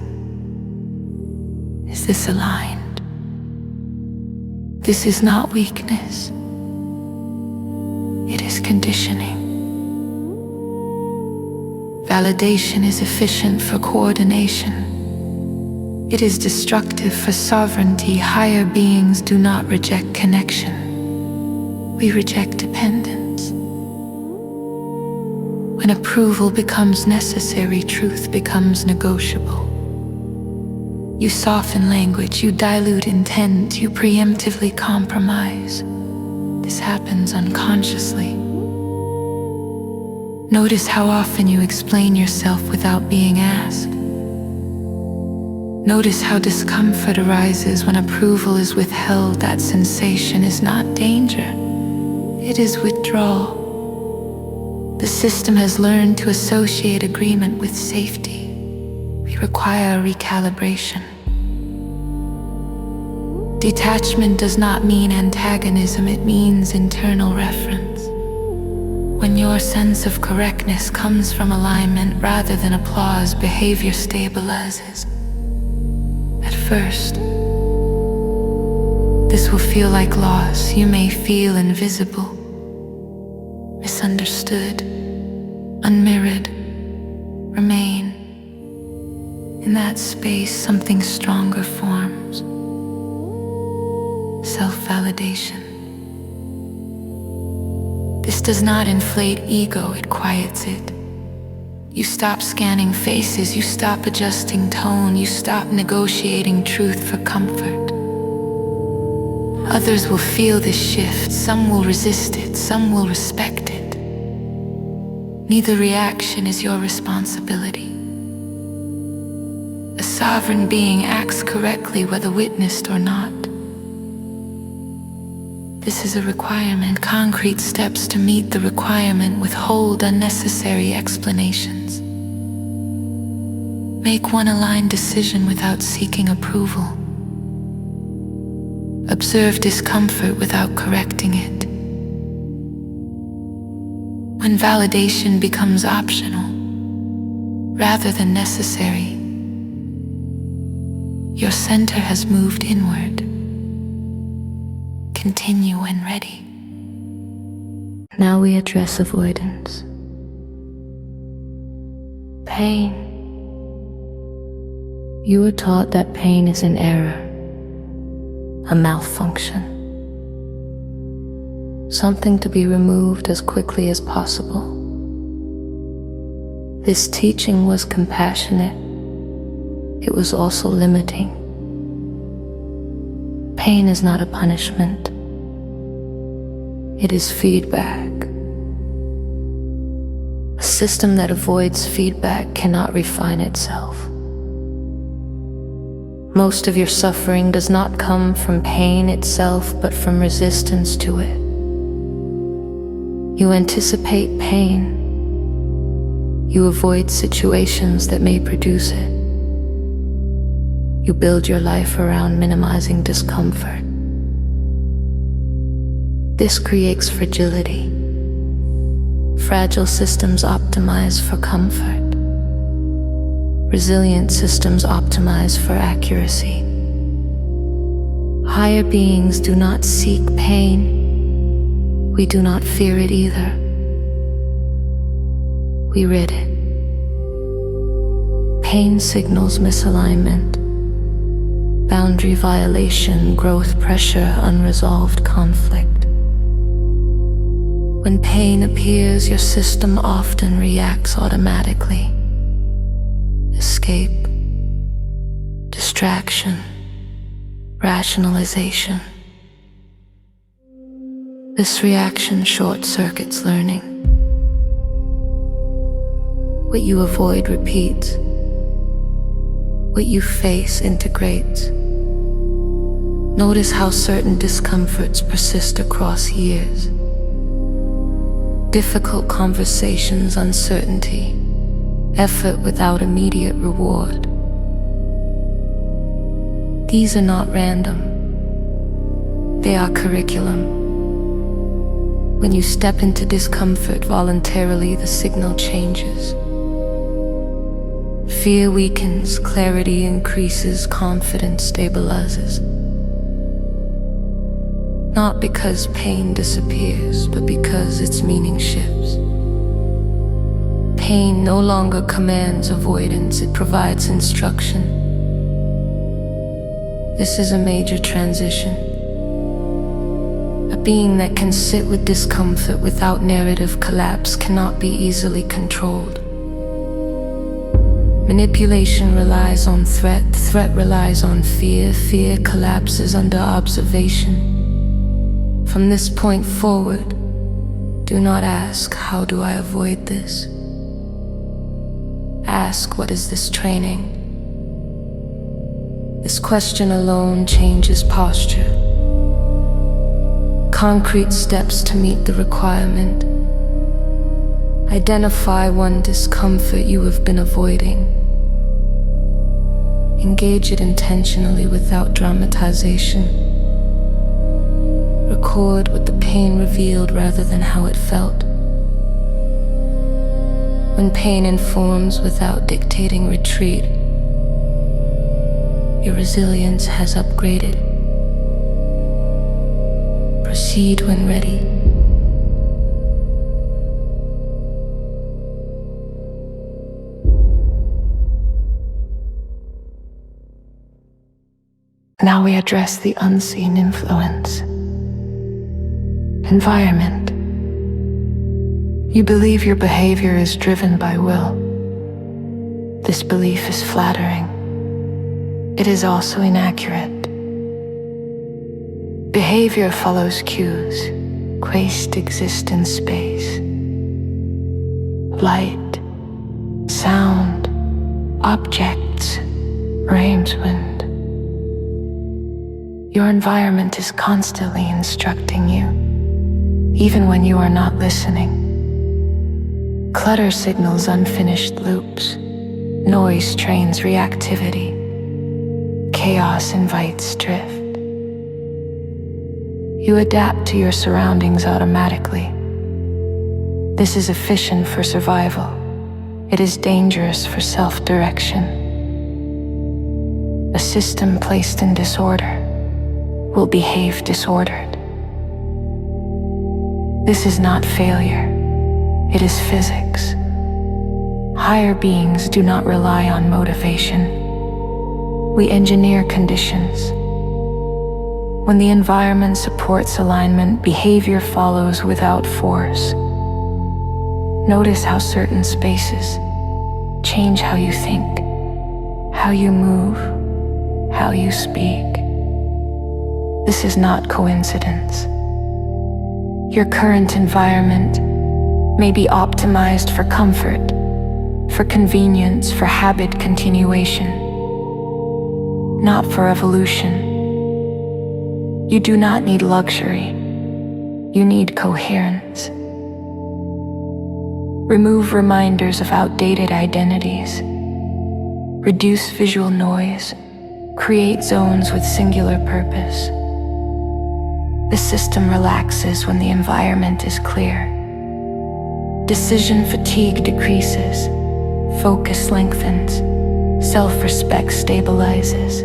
is this aligned? This is not weakness. It is conditioning. Validation is efficient for coordination. It is destructive for sovereignty. Higher beings do not reject connection. We reject dependence. When approval becomes necessary, truth becomes negotiable. You soften language, you dilute intent, you preemptively compromise. This happens unconsciously. Notice how often you explain yourself without being asked. Notice how discomfort arises when approval is withheld. That sensation is not danger. It is withdrawal. The system has learned to associate agreement with safety. We require a recalibration. Detachment does not mean antagonism, it means internal reference. When your sense of correctness comes from alignment rather than applause, behavior stabilizes. At first, this will feel like loss. You may feel invisible, misunderstood, unmirrored. Remain. In that space, something stronger forms. Self-validation. This does not inflate ego, it quiets it. You stop scanning faces, you stop adjusting tone, you stop negotiating truth for comfort. Others will feel this shift, some will resist it, some will respect it. Neither reaction is your responsibility. A sovereign being acts correctly whether witnessed or not. This is a requirement. Concrete steps to meet the requirement. Withhold unnecessary explanations. Make one aligned decision without seeking approval. Observe discomfort without correcting it. When validation becomes optional rather than necessary, your center has moved inward. Continue when ready. Now we address avoidance. Pain. You were taught that pain is an error, a malfunction, something to be removed as quickly as possible. This teaching was compassionate. It was also limiting. Pain is not a punishment. It is feedback. A system that avoids feedback cannot refine itself. Most of your suffering does not come from pain itself, but from resistance to it. You anticipate pain. You avoid situations that may produce it. You build your life around minimizing discomfort. This creates fragility. Fragile systems optimize for comfort. Resilient systems optimize for accuracy. Higher beings do not seek pain. We do not fear it either. We rid it. Pain signals misalignment, boundary violation, growth pressure, unresolved conflict. When pain appears, your system often reacts automatically. Escape, distraction, rationalization. This reaction short-circuits learning. What you avoid repeats. What you face integrates. Notice how certain discomforts persist across years. Difficult conversations, uncertainty, effort without immediate reward. These are not random. They are curriculum. When you step into discomfort voluntarily, the signal changes. Fear weakens, clarity increases, confidence stabilizes. Not because pain disappears, but because its meaning shifts. Pain no longer commands avoidance, it provides instruction. This is a major transition. A being that can sit with discomfort without narrative collapse cannot be easily controlled. Manipulation relies on threat, threat relies on fear, fear collapses under observation. From this point forward, do not ask, how do I avoid this? Ask, what is this training? This question alone changes posture. Concrete steps to meet the requirement. Identify one discomfort you have been avoiding. Engage it intentionally without dramatization. Record what the pain revealed rather than how it felt. when pain informs without dictating retreat, your resilience has upgraded. Proceed when ready. Now we address the unseen influence. Environment. You believe your behavior is driven by will. This belief is flattering. It is also inaccurate. Behavior follows cues. Quest exist in space. Light, sound, objects, rain's wind. Your environment is constantly instructing you, even when you are not listening. Clutter signals unfinished loops. Noise trains reactivity. Chaos invites drift. You adapt to your surroundings automatically. This is efficient for survival. It is dangerous for self-direction. A system placed in disorder will behave disordered. This is not failure. It is physics. Higher beings do not rely on motivation. We engineer conditions. When the environment supports alignment, behavior follows without force. Notice how certain spaces change how you think, how you move, how you speak. This is not coincidence. Your current environment may be optimized for comfort, for convenience, for habit continuation, not for evolution. You do not need luxury. You need coherence. Remove reminders of outdated identities. Reduce visual noise. Create zones with singular purpose. The system relaxes when the environment is clear. Decision fatigue decreases. Focus lengthens. Self-respect stabilizes.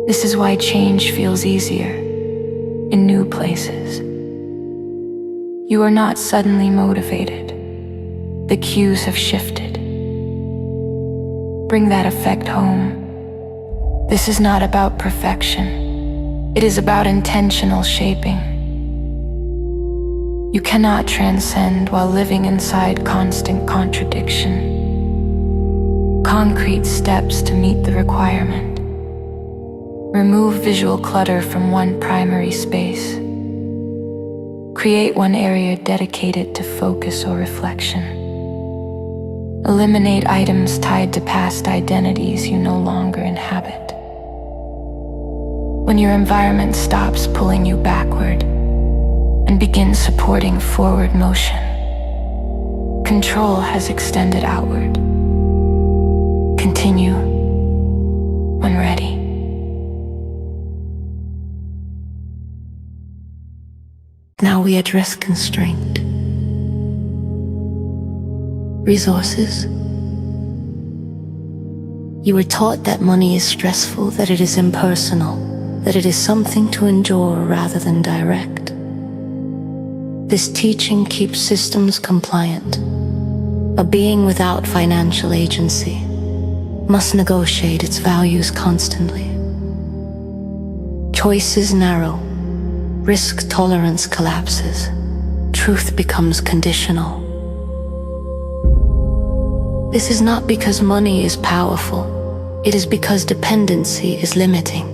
This is why change feels easier in new places. You are not suddenly motivated. The cues have shifted. Bring that effect home. This is not about perfection. It is about intentional shaping. You cannot transcend while living inside constant contradiction. Concrete steps to meet the requirement. Remove visual clutter from one primary space. Create one area dedicated to focus or reflection. Eliminate items tied to past identities you no longer inhabit. When your environment stops pulling you backward and begins supporting forward motion, control has extended outward. Continue when ready. Now we address constraint. Resources. You were taught that money is stressful, that it is impersonal, that it is something to endure rather than direct. This teaching keeps systems compliant. A being without financial agency must negotiate its values constantly. Choices narrow. Risk tolerance collapses. Truth becomes conditional. This is not because money is powerful. It is because dependency is limiting.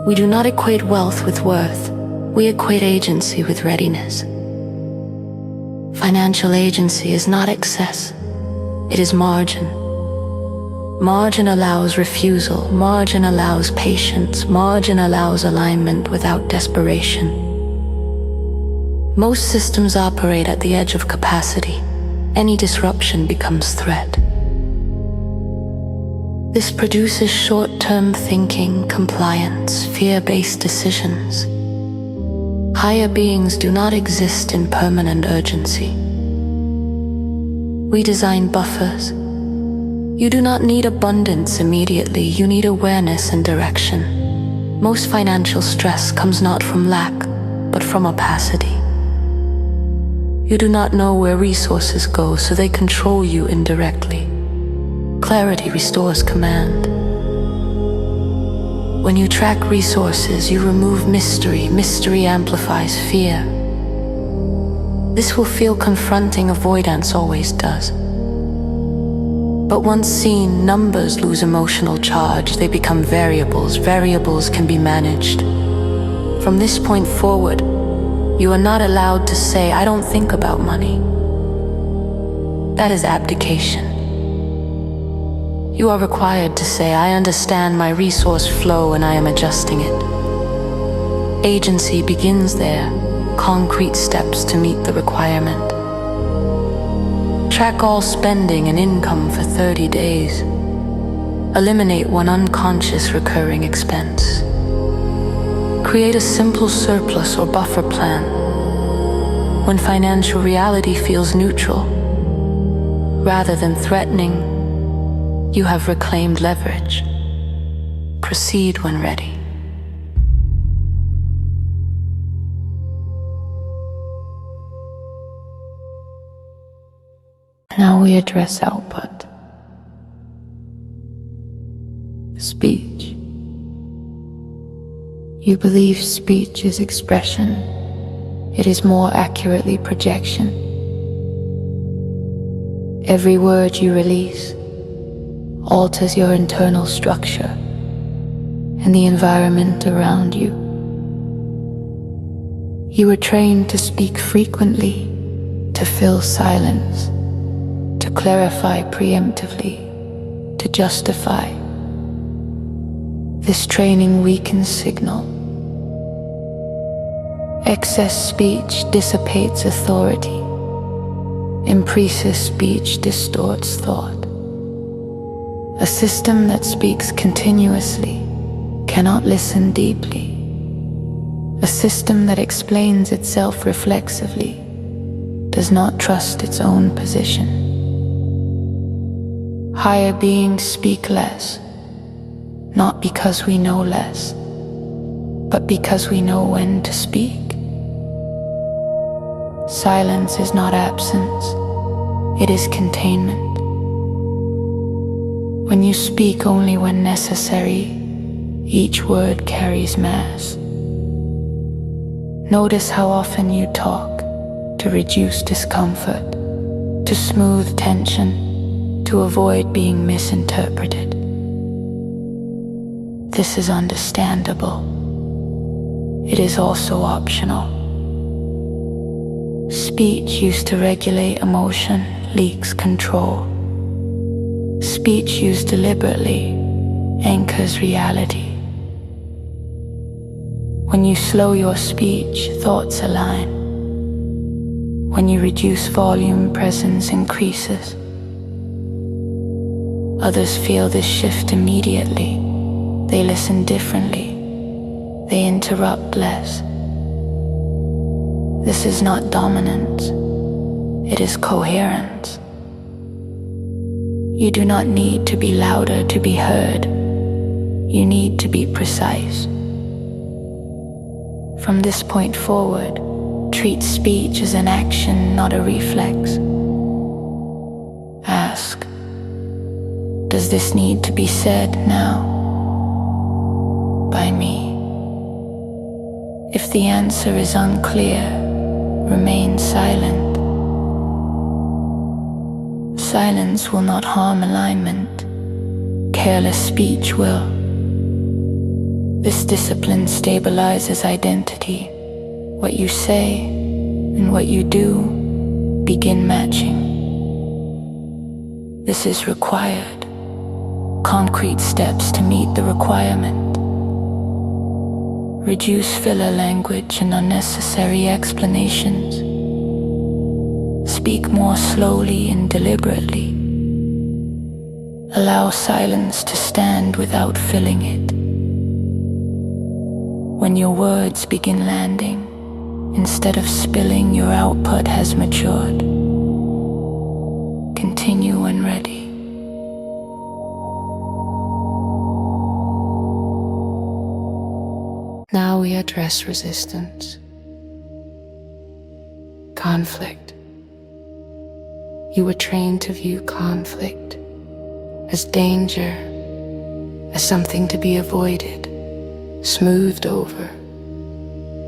We do not equate wealth with worth. We equate agency with readiness. Financial agency is not excess. It is margin. Margin allows refusal. Margin allows patience. Margin allows alignment without desperation. Most systems operate at the edge of capacity. Any disruption becomes threat. This produces short-term thinking, compliance, fear-based decisions. Higher beings do not exist in permanent urgency. We design buffers. You do not need abundance immediately, you need awareness and direction. Most financial stress comes not from lack, but from opacity. You do not know where resources go, so they control you indirectly. Clarity restores command. When you track resources, you remove mystery. Mystery amplifies fear. This will feel confronting, avoidance always does. But once seen, numbers lose emotional charge. They become variables. Variables can be managed. From this point forward, you are not allowed to say, "I don't think about money." That is abdication. You are required to say, "I understand my resource flow and I am adjusting it." Agency begins there, concrete steps to meet the requirement. Track all spending and income for 30 days. Eliminate one unconscious recurring expense. Create a simple surplus or buffer plan. When financial reality feels neutral, rather than threatening, you have reclaimed leverage. Proceed when ready. Now we address output. Speech. You believe speech is expression. It is more accurately projection. Every word you release alters your internal structure and the environment around you. You were trained to speak frequently, to fill silence, to clarify preemptively, to justify. This training weakens signal. Excess speech dissipates authority. Imprecise speech distorts thought. A system that speaks continuously cannot listen deeply. A system that explains itself reflexively does not trust its own position. Higher beings speak less, not because we know less, but because we know when to speak. Silence is not absence, it is containment. When you speak only when necessary, each word carries mass. Notice how often you talk to reduce discomfort, to smooth tension, to avoid being misinterpreted. This is understandable. It is also optional. Speech used to regulate emotion leaks control. Speech used deliberately anchors reality. When you slow your speech, thoughts align. When you reduce volume, presence increases. Others feel this shift immediately. They listen differently. They interrupt less. This is not dominance. It is coherence. You do not need to be louder to be heard. You need to be precise. From this point forward, treat speech as an action, not a reflex. Ask, does this need to be said now? By me. If the answer is unclear, remain silent. Silence will not harm alignment. Careless speech will. This discipline stabilizes identity. What you say and what you do begin matching. This is required. Concrete steps to meet the requirement. Reduce filler language and unnecessary explanations. Speak more slowly and deliberately. Allow silence to stand without filling it. When your words begin landing, instead of spilling, your output has matured. continue when ready. Now we address resistance, conflict. You were trained to view conflict as danger, as something to be avoided, smoothed over,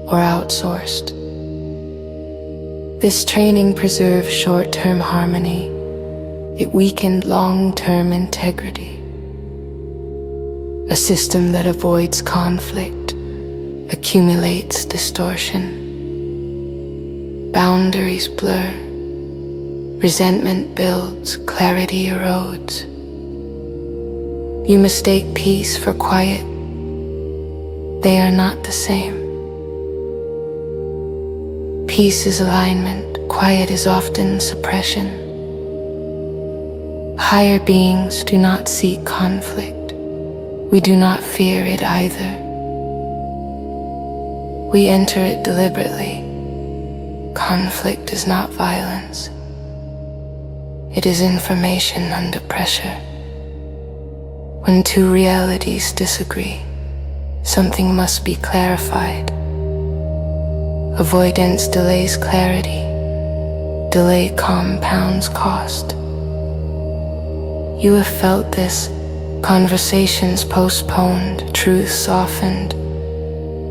or outsourced. This training preserved short-term harmony. It weakened long-term integrity. A system that avoids conflict accumulates distortion. Boundaries blur. Resentment builds, clarity erodes. You mistake peace for quiet. They are not the same. Peace is alignment, quiet is often suppression. Higher beings do not seek conflict. We do not fear it either. We enter it deliberately. Conflict is not violence. It is information under pressure. When two realities disagree, something must be clarified. Avoidance delays clarity. Delay compounds cost. You have felt this. Conversations postponed, truth softened,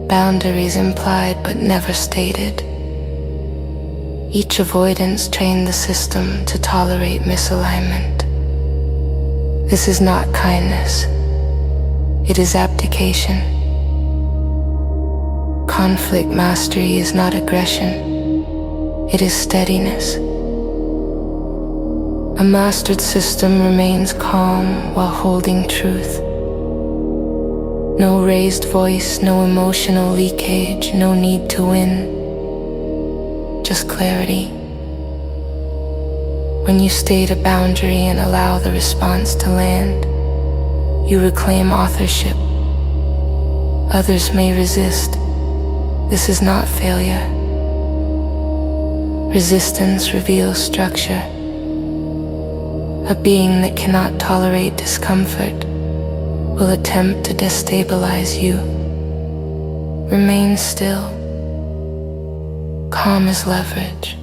boundaries implied but never stated. Each avoidance trained the system to tolerate misalignment. This is not kindness. It is abdication. Conflict mastery is not aggression. It is steadiness. A mastered system remains calm while holding truth. No raised voice, no emotional leakage, no need to win. Just clarity. When you state a boundary and allow the response to land, you reclaim authorship. Others may resist. This is not failure. Resistance reveals structure. A being that cannot tolerate discomfort will attempt to destabilize you. Remain still. Calm is leverage.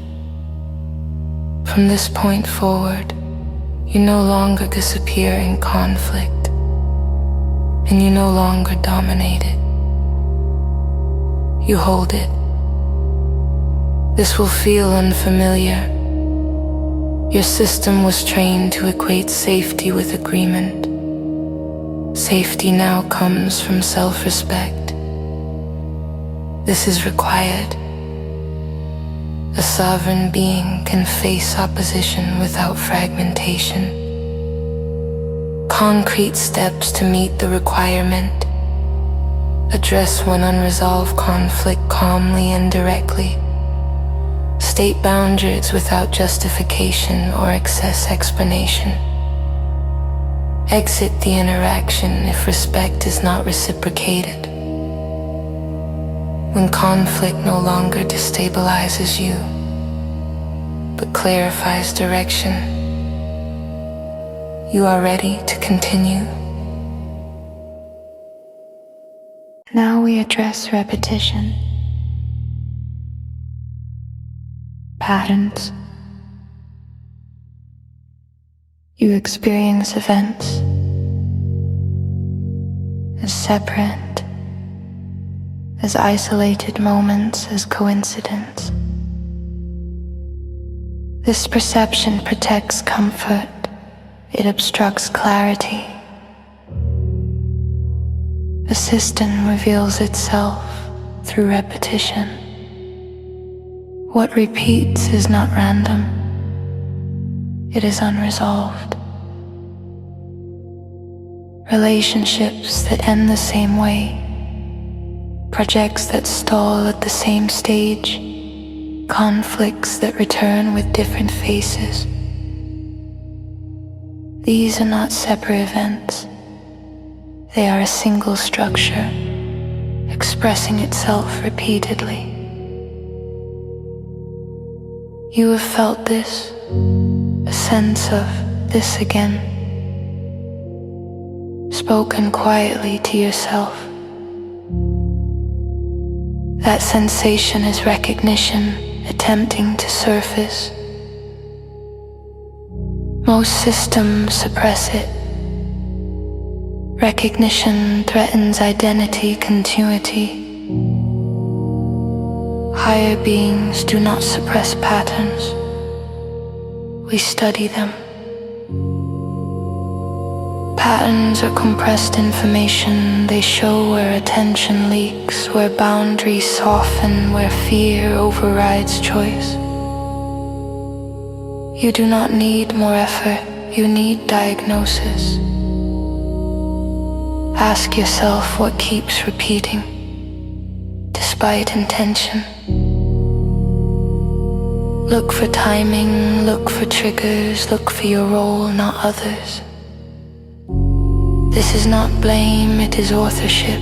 From this point forward, you no longer disappear in conflict, and you no longer dominate it. You hold it. This will feel unfamiliar. Your system was trained to equate safety with agreement. Safety now comes from self-respect. This is required. A sovereign being can face opposition without fragmentation. Concrete steps to meet the requirement. Address one unresolved conflict calmly and directly. State boundaries without justification or excess explanation. Exit the interaction if respect is not reciprocated. When conflict no longer destabilizes you, but clarifies direction, you are ready to continue. Now we address repetition, patterns. You experience events as separate, as isolated moments, as coincidence. This perception protects comfort. It obstructs clarity. The system reveals itself through repetition. What repeats is not random. It is unresolved. Relationships that end the same way, projects that stall at the same stage, conflicts that return with different faces. These are not separate events. They are a single structure, expressing itself repeatedly. You have felt this, a sense of this again, spoken quietly to yourself. That sensation is recognition attempting to surface. Most systems suppress it. Recognition threatens identity continuity. Higher beings do not suppress patterns. We study them. Patterns are compressed information. They show where attention leaks, where boundaries soften, where fear overrides choice. You do not need more effort, you need diagnosis. Ask yourself what keeps repeating, despite intention. Look for timing, look for triggers, look for your role, not others. This is not blame, it is authorship.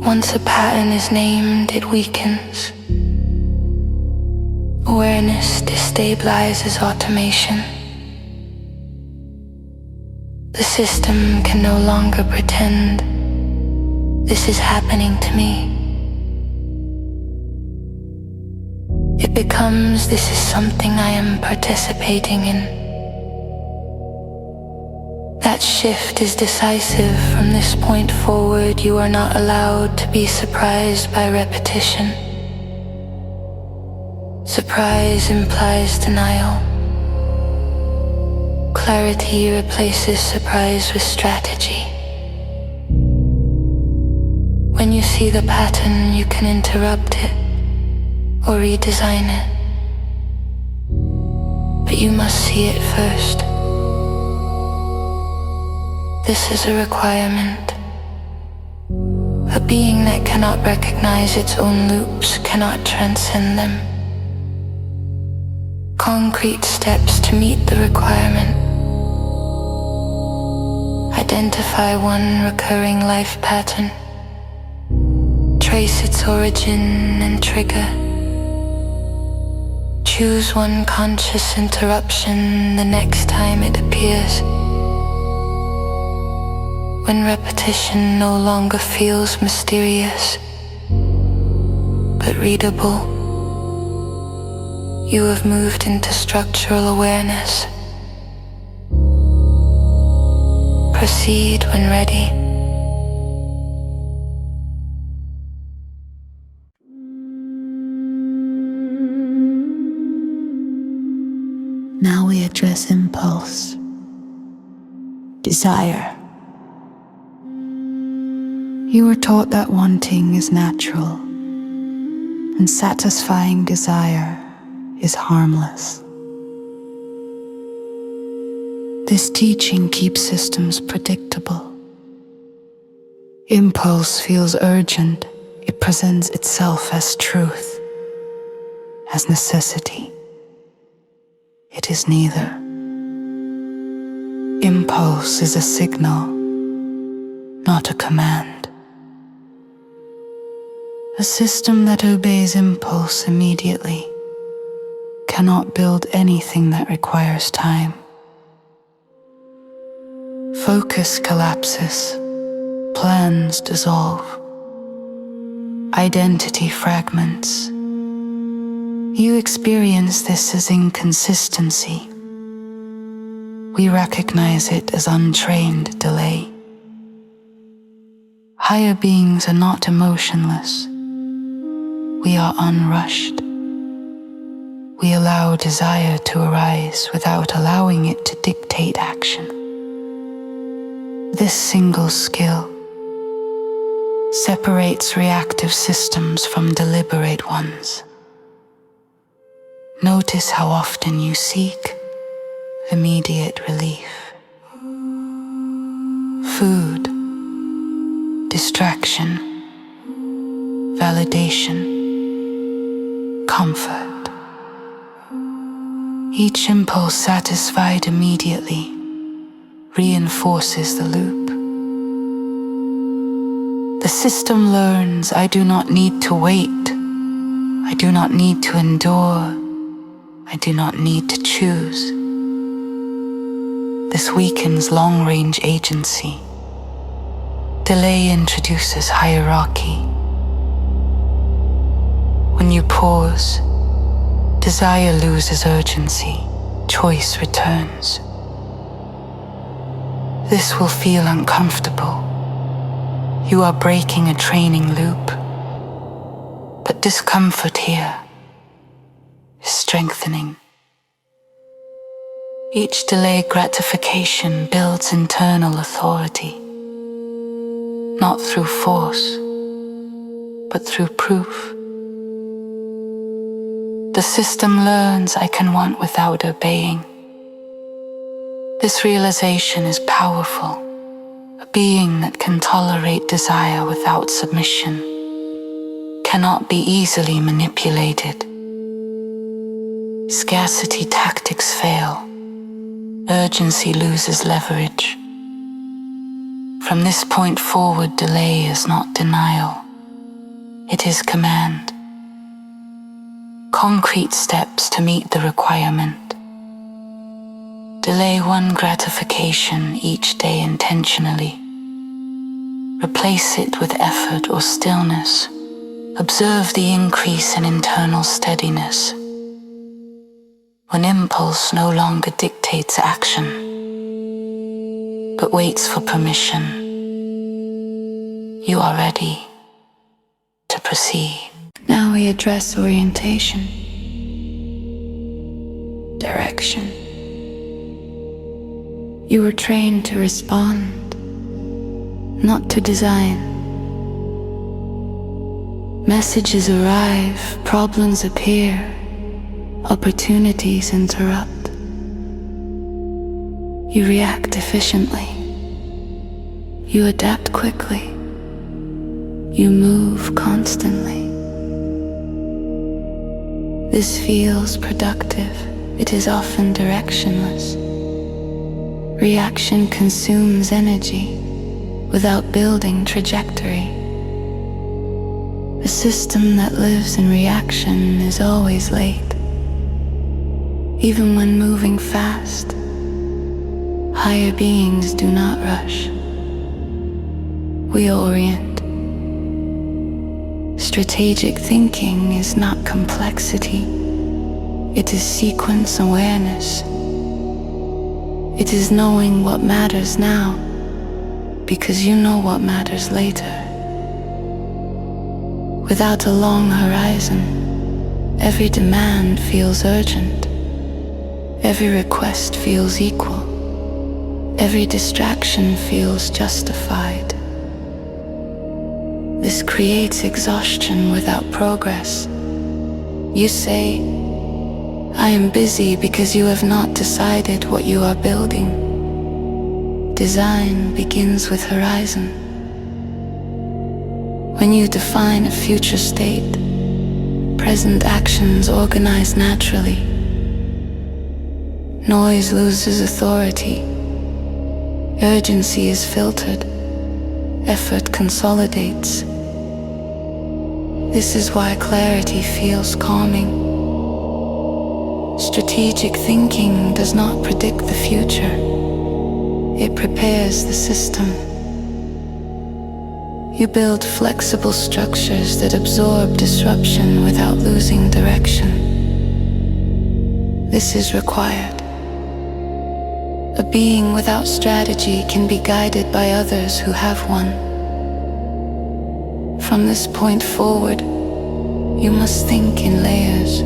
Once a pattern is named, it weakens. Awareness destabilizes automation. The system can no longer pretend, this is happening to me. It becomes, this is something I am participating in. That shift is decisive. From this point forward, you are not allowed to be surprised by repetition. Surprise implies denial. Clarity replaces surprise with strategy. When you see the pattern, you can interrupt it or redesign it. But you must see it first. This is a requirement. A being that cannot recognize its own loops cannot transcend them. Concrete steps to meet the requirement. Identify one recurring life pattern. Trace its origin and trigger. Choose one conscious interruption the next time it appears. When repetition no longer feels mysterious, but readable, you have moved into structural awareness. Proceed when ready. Now we address impulse, desire. You were taught that wanting is natural and satisfying desire is harmless. This teaching keeps systems predictable. Impulse feels urgent. It presents itself as truth, as necessity. It is neither. Impulse is a signal, not a command. A system that obeys impulse immediately cannot build anything that requires time. Focus collapses, plans dissolve, identity fragments. You experience this as inconsistency. We recognize it as untrained delay. Higher beings are not emotionless. We are unrushed. We allow desire to arise without allowing it to dictate action. This single skill separates reactive systems from deliberate ones. Notice how often you seek immediate relief. Food, distraction, validation, comfort. Each impulse satisfied immediately reinforces the loop. The system learns, I do not need to wait. I do not need to endure. I do not need to choose. This weakens long-range agency. Delay introduces hierarchy. When you pause, desire loses urgency, choice returns. This will feel uncomfortable. You are breaking a training loop. But discomfort here is strengthening. Each delayed gratification builds internal authority, not through force, but through proof. The system learns I can want without obeying. This realization is powerful. A being that can tolerate desire without submission cannot be easily manipulated. Scarcity tactics fail. Urgency loses leverage. From this point forward, delay is not denial. It is command. Concrete steps to meet the requirement. Delay one gratification each day intentionally. Replace it with effort or stillness. Observe the increase in internal steadiness. When impulse no longer dictates action, but waits for permission, you are ready to proceed. Now we address orientation, direction. You were trained to respond, not to design. Messages arrive, problems appear, opportunities interrupt. You react efficiently. You adapt quickly. You move constantly. This feels productive. It is often directionless. Reaction consumes energy without building trajectory. A system that lives in reaction is always late. Even when moving fast, higher beings do not rush. We orient. Strategic thinking is not complexity. It is sequence awareness. It is knowing what matters now, because you know what matters later. Without a long horizon, every demand feels urgent. Every request feels equal. Every distraction feels justified. This creates exhaustion without progress. You say, I am busy because you have not decided what you are building. Design begins with horizon. When you define a future state, present actions organize naturally. Noise loses authority. Urgency is filtered. Effort consolidates. This is why clarity feels calming. Strategic thinking does not predict the future. It prepares the system. You build flexible structures that absorb disruption without losing direction. This is required. A being without strategy can be guided by others who have one. From this point forward, you must think in layers.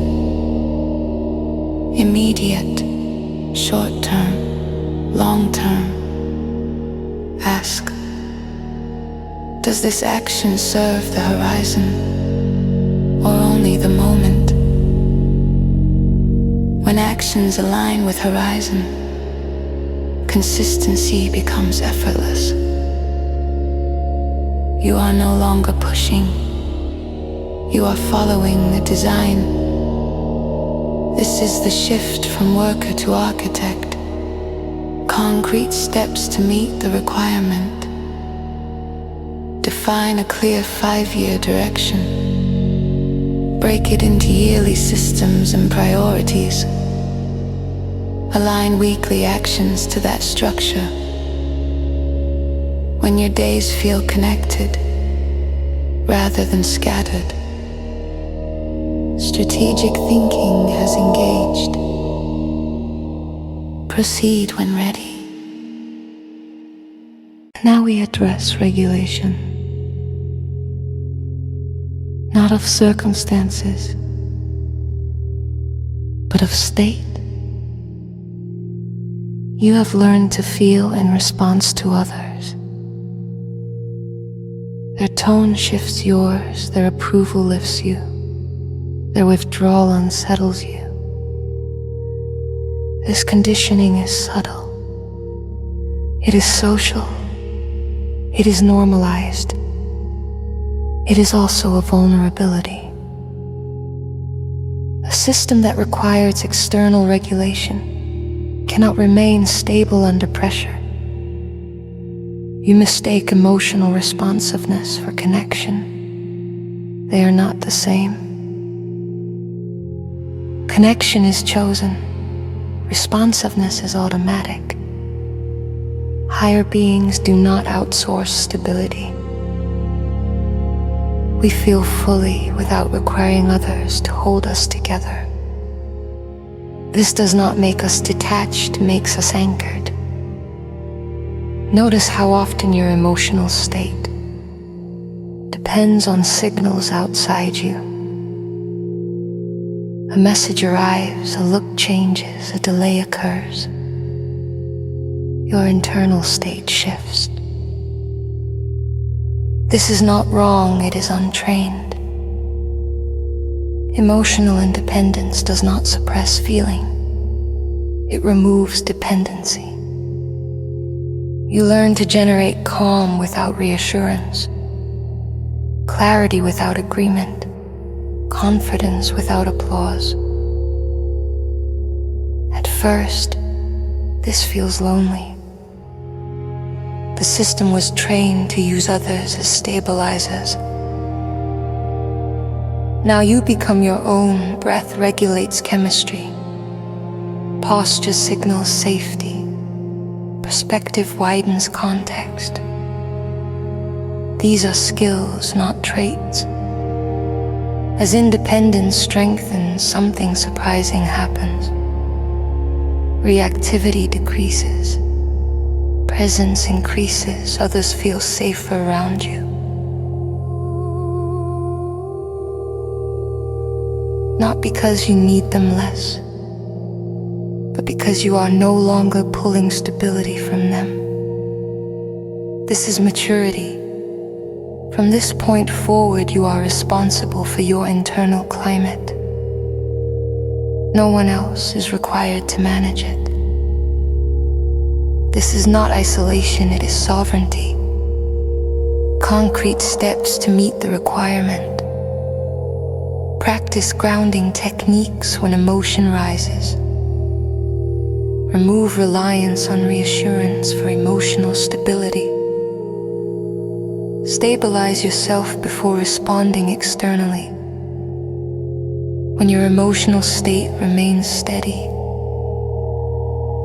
Immediate, short-term, long-term. Ask, does this action serve the horizon, or only the moment? When actions align with horizon, consistency becomes effortless. You are no longer pushing. You are following the design. This is the shift from worker to architect. Concrete steps to meet the requirement. Define a clear 5-year direction. Break it into yearly systems and priorities. Align weekly actions to that structure. When your days feel connected rather than scattered, strategic thinking has engaged. Proceed when ready. Now we address regulation, not of circumstances, but of state. You have learned to feel in response to others. Their tone shifts yours, their approval lifts you, their withdrawal unsettles you. This conditioning is subtle. It is social. It is normalized. It is also a vulnerability. A system that requires external regulation cannot remain stable under pressure. You mistake emotional responsiveness for connection. They are not the same. Connection is chosen. Responsiveness is automatic. Higher beings do not outsource stability. We feel fully without requiring others to hold us together. This does not make us detached, it makes us anchored. Notice how often your emotional state depends on signals outside you. A message arrives, a look changes, a delay occurs. Your internal state shifts. This is not wrong, it is untrained. Emotional independence does not suppress feeling. It removes dependency. You learn to generate calm without reassurance, clarity without agreement, confidence without applause. At first, this feels lonely. The system was trained to use others as stabilizers. Now you become your own. Breath regulates chemistry. Posture signals safety. Perspective widens context. These are skills, not traits. As independence strengthens, something surprising happens. Reactivity decreases. Presence increases, others feel safer around you. Not because you need them less, but because you are no longer pulling stability from them. This is maturity. From this point forward, you are responsible for your internal climate. No one else is required to manage it. This is not isolation, it is sovereignty. Concrete steps to meet the requirement. Practice grounding techniques when emotion rises. Remove reliance on reassurance for emotional stability. Stabilize yourself before responding externally. When your emotional state remains steady,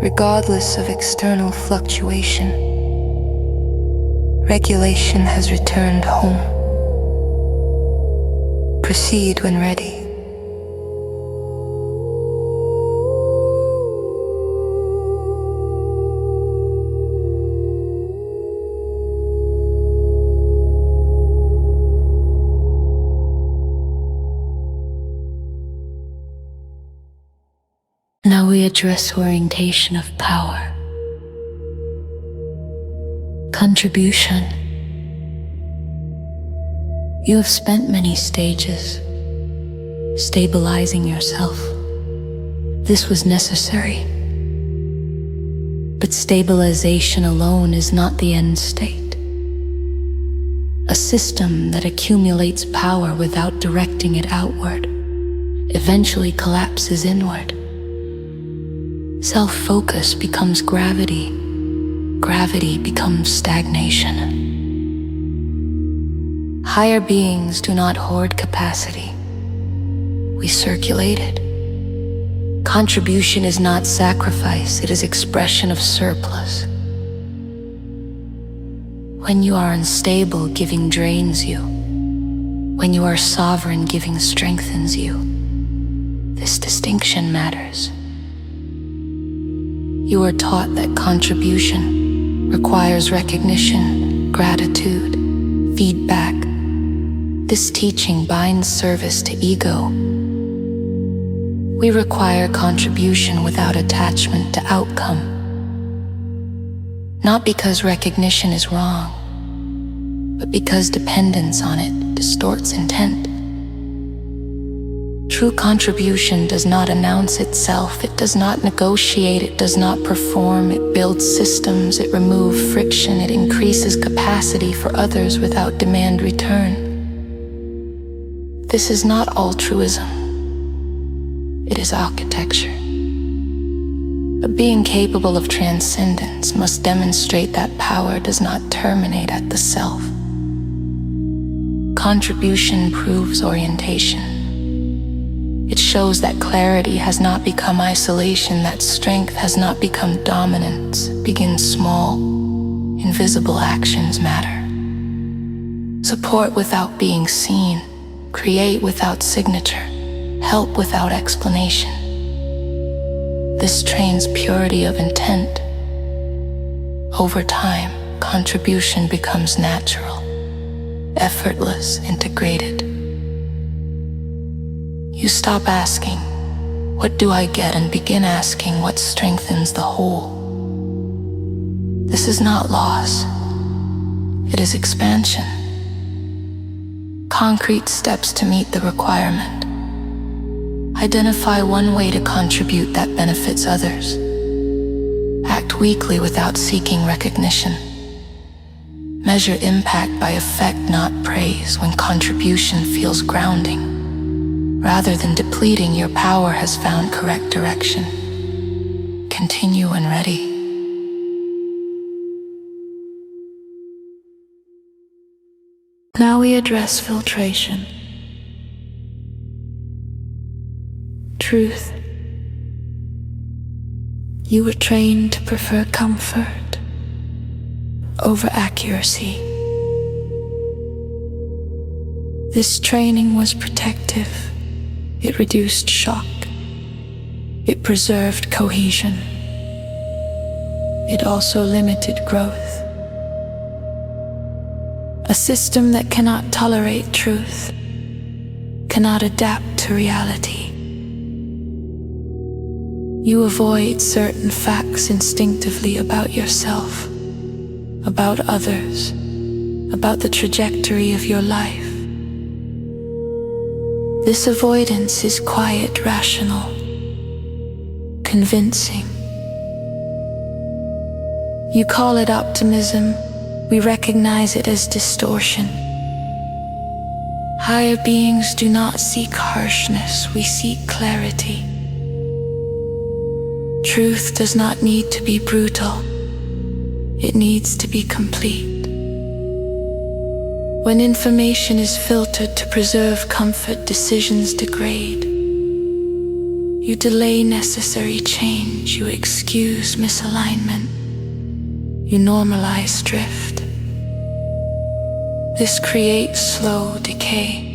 regardless of external fluctuation, regulation has returned home. Proceed when ready. Now we address orientation of power. Contribution. You have spent many stages stabilizing yourself. This was necessary. But stabilization alone is not the end state. A system that accumulates power without directing it outward eventually collapses inward. Self-focus becomes gravity. Gravity becomes stagnation. Higher beings do not hoard capacity. we circulate it. Contribution is not sacrifice, it is expression of surplus. When you are unstable, giving drains you. When you are sovereign, giving strengthens you. This distinction matters. You are taught that contribution requires recognition, gratitude, feedback. This teaching binds service to ego. We require contribution without attachment to outcome. Not because recognition is wrong, but because dependence on it distorts intent. True contribution does not announce itself, it does not negotiate, it does not perform, it builds systems, it removes friction, it increases capacity for others without demand return. This is not altruism, it is architecture. A being capable of transcendence must demonstrate that power does not terminate at the self. Contribution proves orientation. It shows that clarity has not become isolation, that strength has not become dominance. Begin small, invisible actions matter. Support without being seen, create without signature, help without explanation. This trains purity of intent. Over time, contribution becomes natural, effortless, integrated. You stop asking, "What do I get?" and begin asking, "What strengthens the whole?" This is not loss, it is expansion. Concrete steps to meet the requirement. Identify one way to contribute that benefits others. Act weakly without seeking recognition. Measure impact by effect, not praise. When contribution feels grounding, rather than depleting, your power has found correct direction. Continue when ready. Now we address filtration. Truth. You were trained to prefer comfort over accuracy. This training was protective. It reduced shock. It preserved cohesion. It also limited growth. A system that cannot tolerate truth cannot adapt to reality. You avoid certain facts instinctively about yourself, about others, about the trajectory of your life. This avoidance is quiet, rational, convincing. You call it optimism, we recognize it as distortion. Higher beings do not seek harshness, we seek clarity. Truth does not need to be brutal, it needs to be complete. When information is filtered to preserve comfort, decisions degrade. You delay necessary change, you excuse misalignment, you normalize drift. This creates slow decay.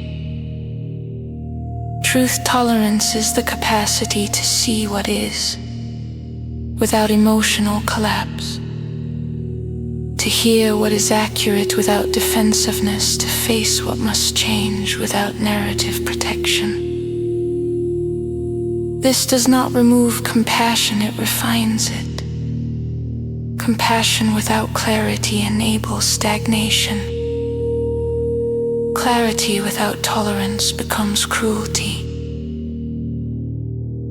Truth tolerance is the capacity to see what is, without emotional collapse, to hear what is accurate without defensiveness, to face what must change without narrative protection. This does not remove compassion, it refines it. Compassion without clarity enables stagnation. Clarity without tolerance becomes cruelty.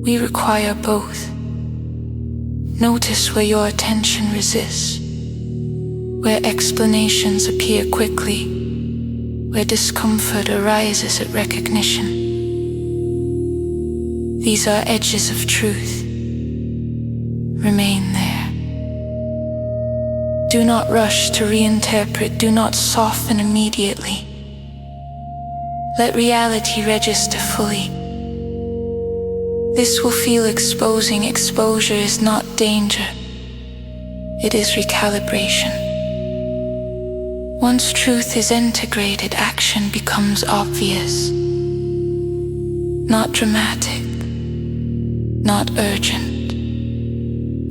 We require both. Notice where your attention resists, where explanations appear quickly, where discomfort arises at recognition. These are edges of truth. Remain there. Do not rush to reinterpret, do not soften immediately. Let reality register fully. This will feel exposing. Exposure is not danger. It is recalibration. Once truth is integrated, action becomes obvious. Not dramatic, not urgent,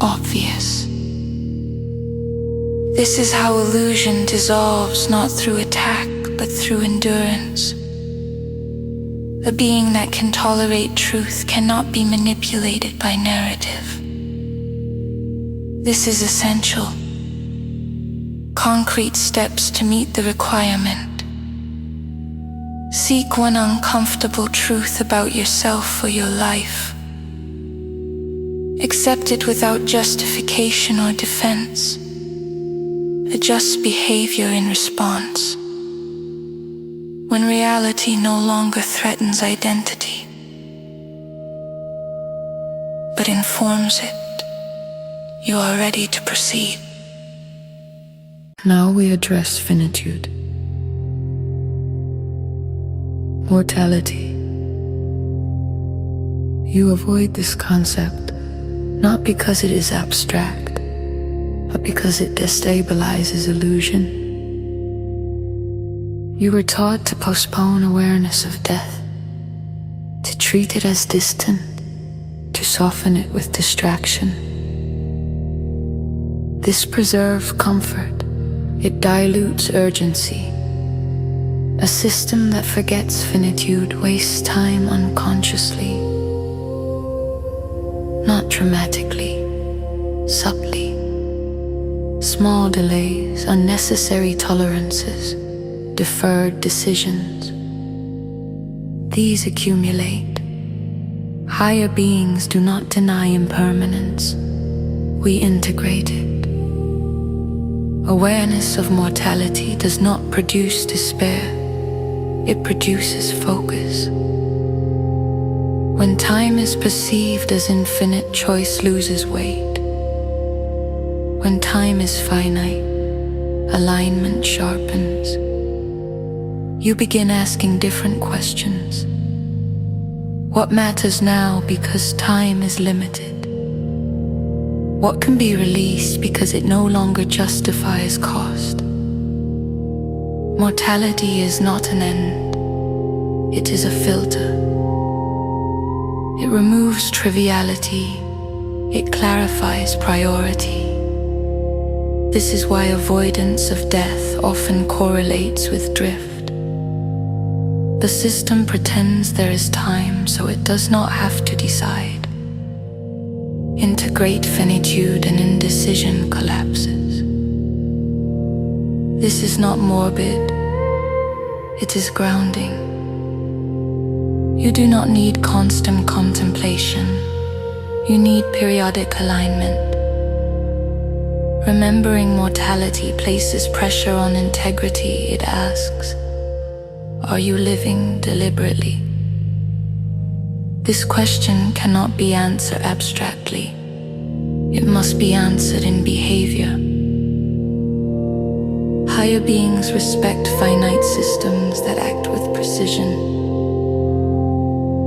obvious. This is how illusion dissolves, not through attack, but through endurance. A being that can tolerate truth cannot be manipulated by narrative. This is essential. Concrete steps to meet the requirement. Seek one uncomfortable truth about yourself or your life. Accept it without justification or defense. Adjust behavior in response. When reality no longer threatens identity, but informs it, you are ready to proceed. Now we address finitude. Mortality. You avoid this concept not because it is abstract, but because it destabilizes illusion. You were taught to postpone awareness of death, to treat it as distant, to soften it with distraction. This preserves comfort. It dilutes urgency. A system that forgets finitude wastes time unconsciously. Not dramatically, subtly. Small delays, unnecessary tolerances, deferred decisions. These accumulate. Higher beings do not deny impermanence. We integrate it. Awareness of mortality does not produce despair. It produces focus. When time is perceived as infinite, choice loses weight. When time is finite, alignment sharpens. You begin asking different questions. What matters now because time is limited? What can be released because it no longer justifies cost? Mortality is not an end. It is a filter. It removes triviality. It clarifies priority. This is why avoidance of death often correlates with drift. The system pretends there is time so it does not have to decide. Integrate finitude and indecision collapses. This is not morbid. It is grounding. You do not need constant contemplation. You need periodic alignment. Remembering mortality places pressure on integrity. It asks, are you living deliberately? This question cannot be answered abstractly. It must be answered in behavior. Higher beings respect finite systems that act with precision.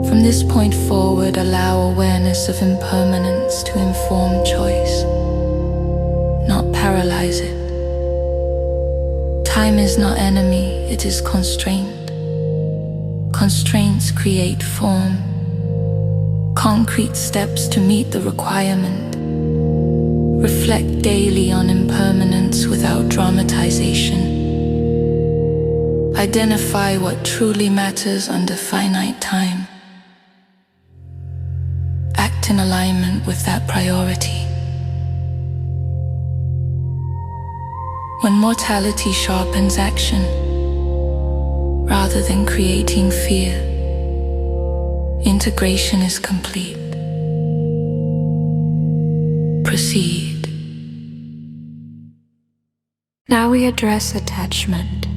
From this point forward, allow awareness of impermanence to inform choice, not paralyze it. Time is not enemy, it is constraint. Constraints create form. Concrete steps to meet the requirement. Reflect daily on impermanence without dramatization. Identify what truly matters under finite time. Act in alignment with that priority. When mortality sharpens action, rather than creating fear, integration is complete. Proceed. Now we address attachment.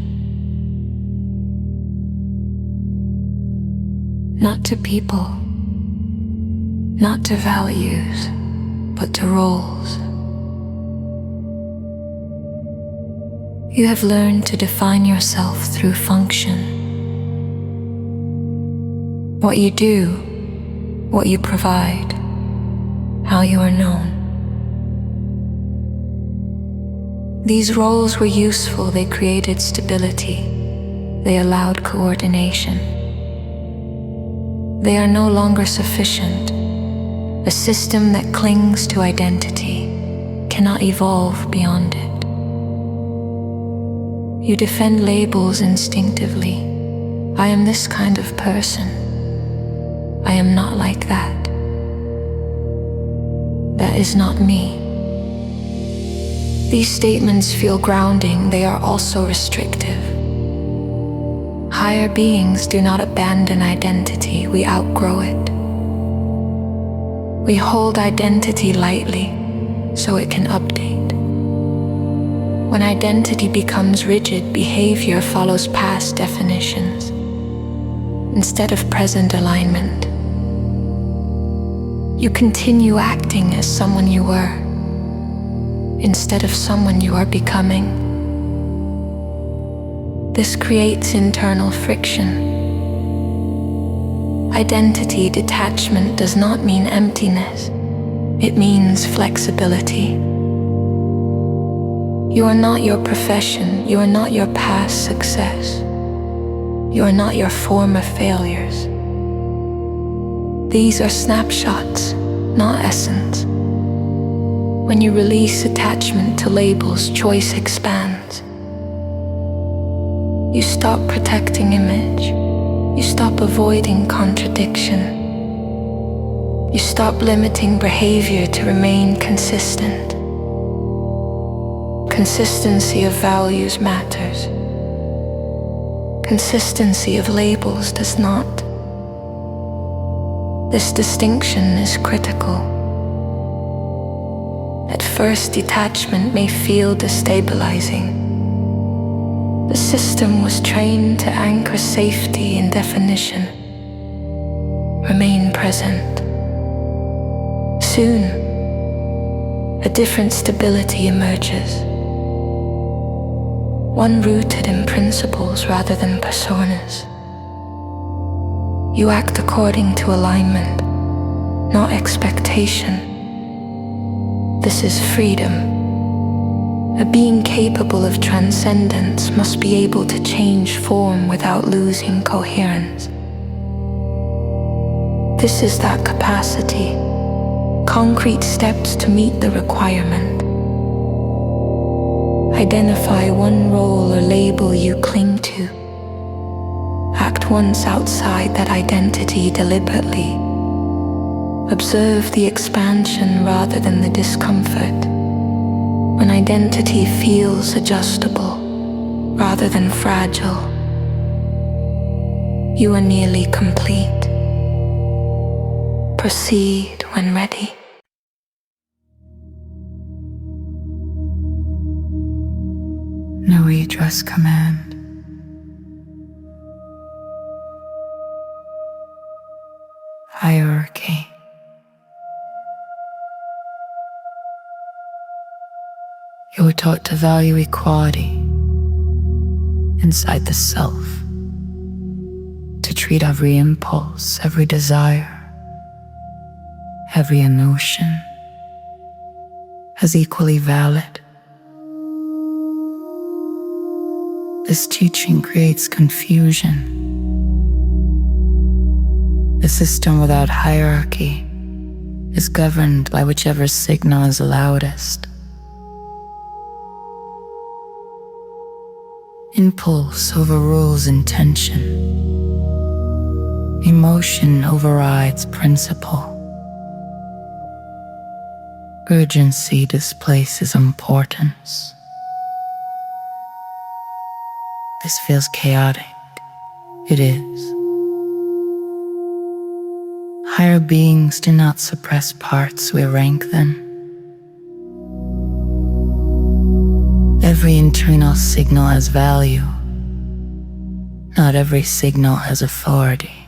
Not to people, not to values, but to roles. You have learned to define yourself through function. What you do, what you provide, how you are known. These roles were useful. They created stability. They allowed coordination. They are no longer sufficient. A system that clings to identity cannot evolve beyond it. You defend labels instinctively. I am this kind of person. I am not like that. That is not me. These statements feel grounding. They are also restrictive. Higher beings do not abandon identity. We outgrow it. We hold identity lightly so it can update. When identity becomes rigid, behavior follows past definitions instead of present alignment. You continue acting as someone you were instead of someone you are becoming. This creates internal friction. Identity detachment does not mean emptiness. It means flexibility. You are not your profession. You are not your past success. You are not your former failures. These are snapshots, not essence. When you release attachment to labels, choice expands. You stop protecting image. You stop avoiding contradiction. You stop limiting behavior to remain consistent. Consistency of values matters. Consistency of labels does not. This distinction is critical. At first, detachment may feel destabilizing. The system was trained to anchor safety in definition. Remain present. Soon, a different stability emerges. One rooted in principles rather than personas. You act according to alignment, not expectation. This is freedom. A being capable of transcendence must be able to change form without losing coherence. This is that capacity. Concrete steps to meet the requirement. Identify one role or label you cling to. Act once outside that identity deliberately. Observe the expansion rather than the discomfort. When identity feels adjustable rather than fragile, you are nearly complete. Proceed when ready. No redress command. Hierarchy. You were taught to value equality inside the self, to treat every impulse, every desire, every emotion as equally valid. This teaching creates confusion. The system without hierarchy is governed by whichever signal is loudest. Impulse overrules intention. Emotion overrides principle. Urgency displaces importance. This feels chaotic. It is. Higher beings do not suppress parts, we rank them. Every internal signal has value. Not every signal has authority.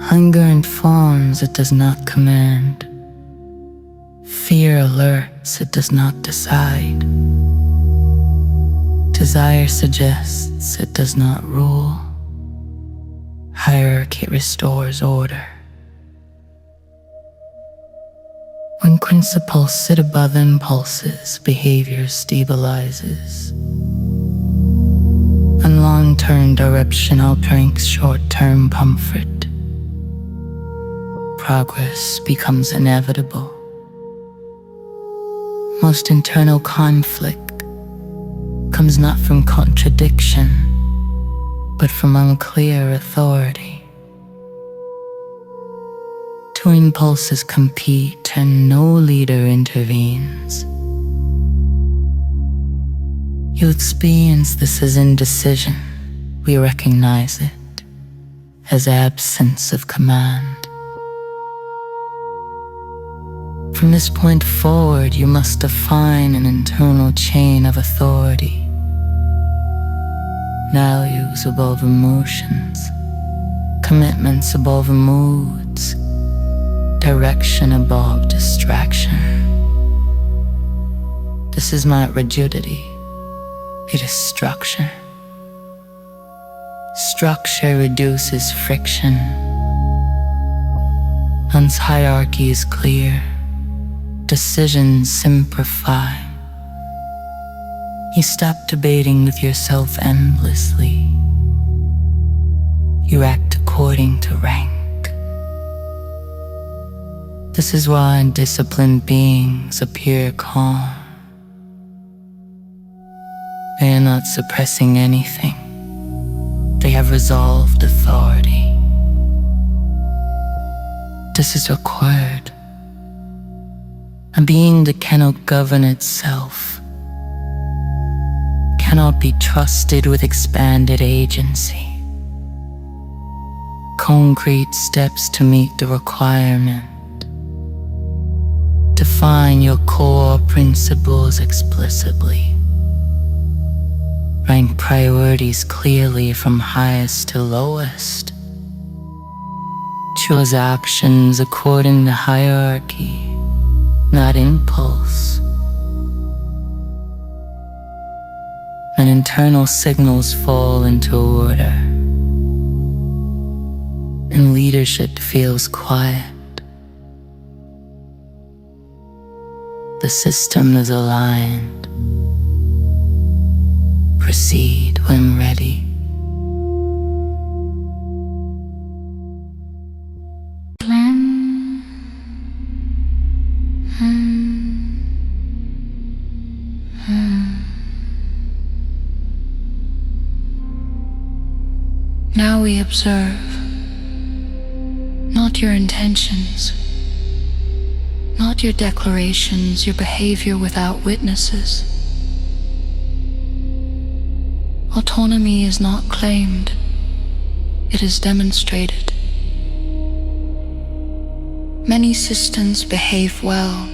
Hunger informs, it does not command. Fear alerts, it does not decide. Desire suggests, it does not rule. Hierarchy restores order. When principles sit above impulses, behavior stabilizes. And long-term direction outranks short-term comfort. Progress becomes inevitable. Most internal conflict comes not from contradiction, but from unclear authority. Two impulses compete and no leader intervenes. You experience this as indecision. We recognize it as absence of command. From this point forward, you must define an internal chain of authority. Values above emotions, commitments above moods, direction above distraction. This is not rigidity, it is structure. Structure reduces friction. Once hierarchy is clear, decisions simplify. You stop debating with yourself endlessly. You act according to rank. This is why disciplined beings appear calm. They are not suppressing anything. They have resolved authority. This is required. A being that cannot govern itself cannot be trusted with expanded agency. Concrete steps to meet the requirement. Define your core principles explicitly. Rank priorities clearly from highest to lowest. Choose actions according to hierarchy, not impulse. And internal signals fall into order. And leadership feels quiet. The system is aligned. Proceed when ready. Now we observe, not your intentions, not your declarations, your behavior without witnesses. Autonomy is not claimed, it is demonstrated. Many systems behave well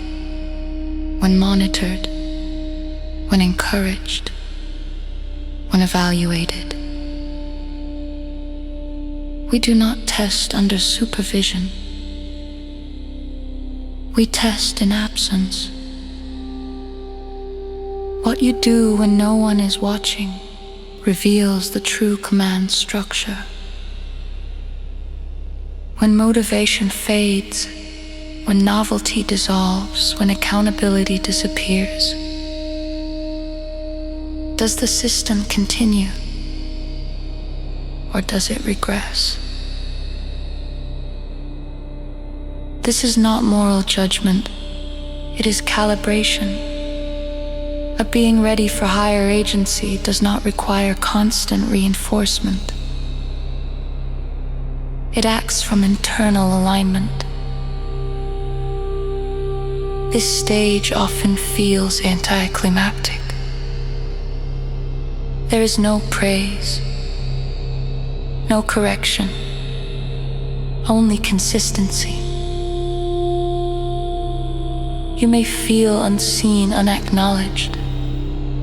when monitored, when encouraged, when evaluated. We do not test under supervision. We test in absence. What you do when no one is watching reveals the true command structure. When motivation fades, when novelty dissolves, when accountability disappears, does the system continue? Or does it regress? This is not moral judgment, it is calibration. A being ready for higher agency does not require constant reinforcement. It acts from internal alignment. This stage often feels anticlimactic. There is no praise, no correction, only consistency. You may feel unseen, unacknowledged,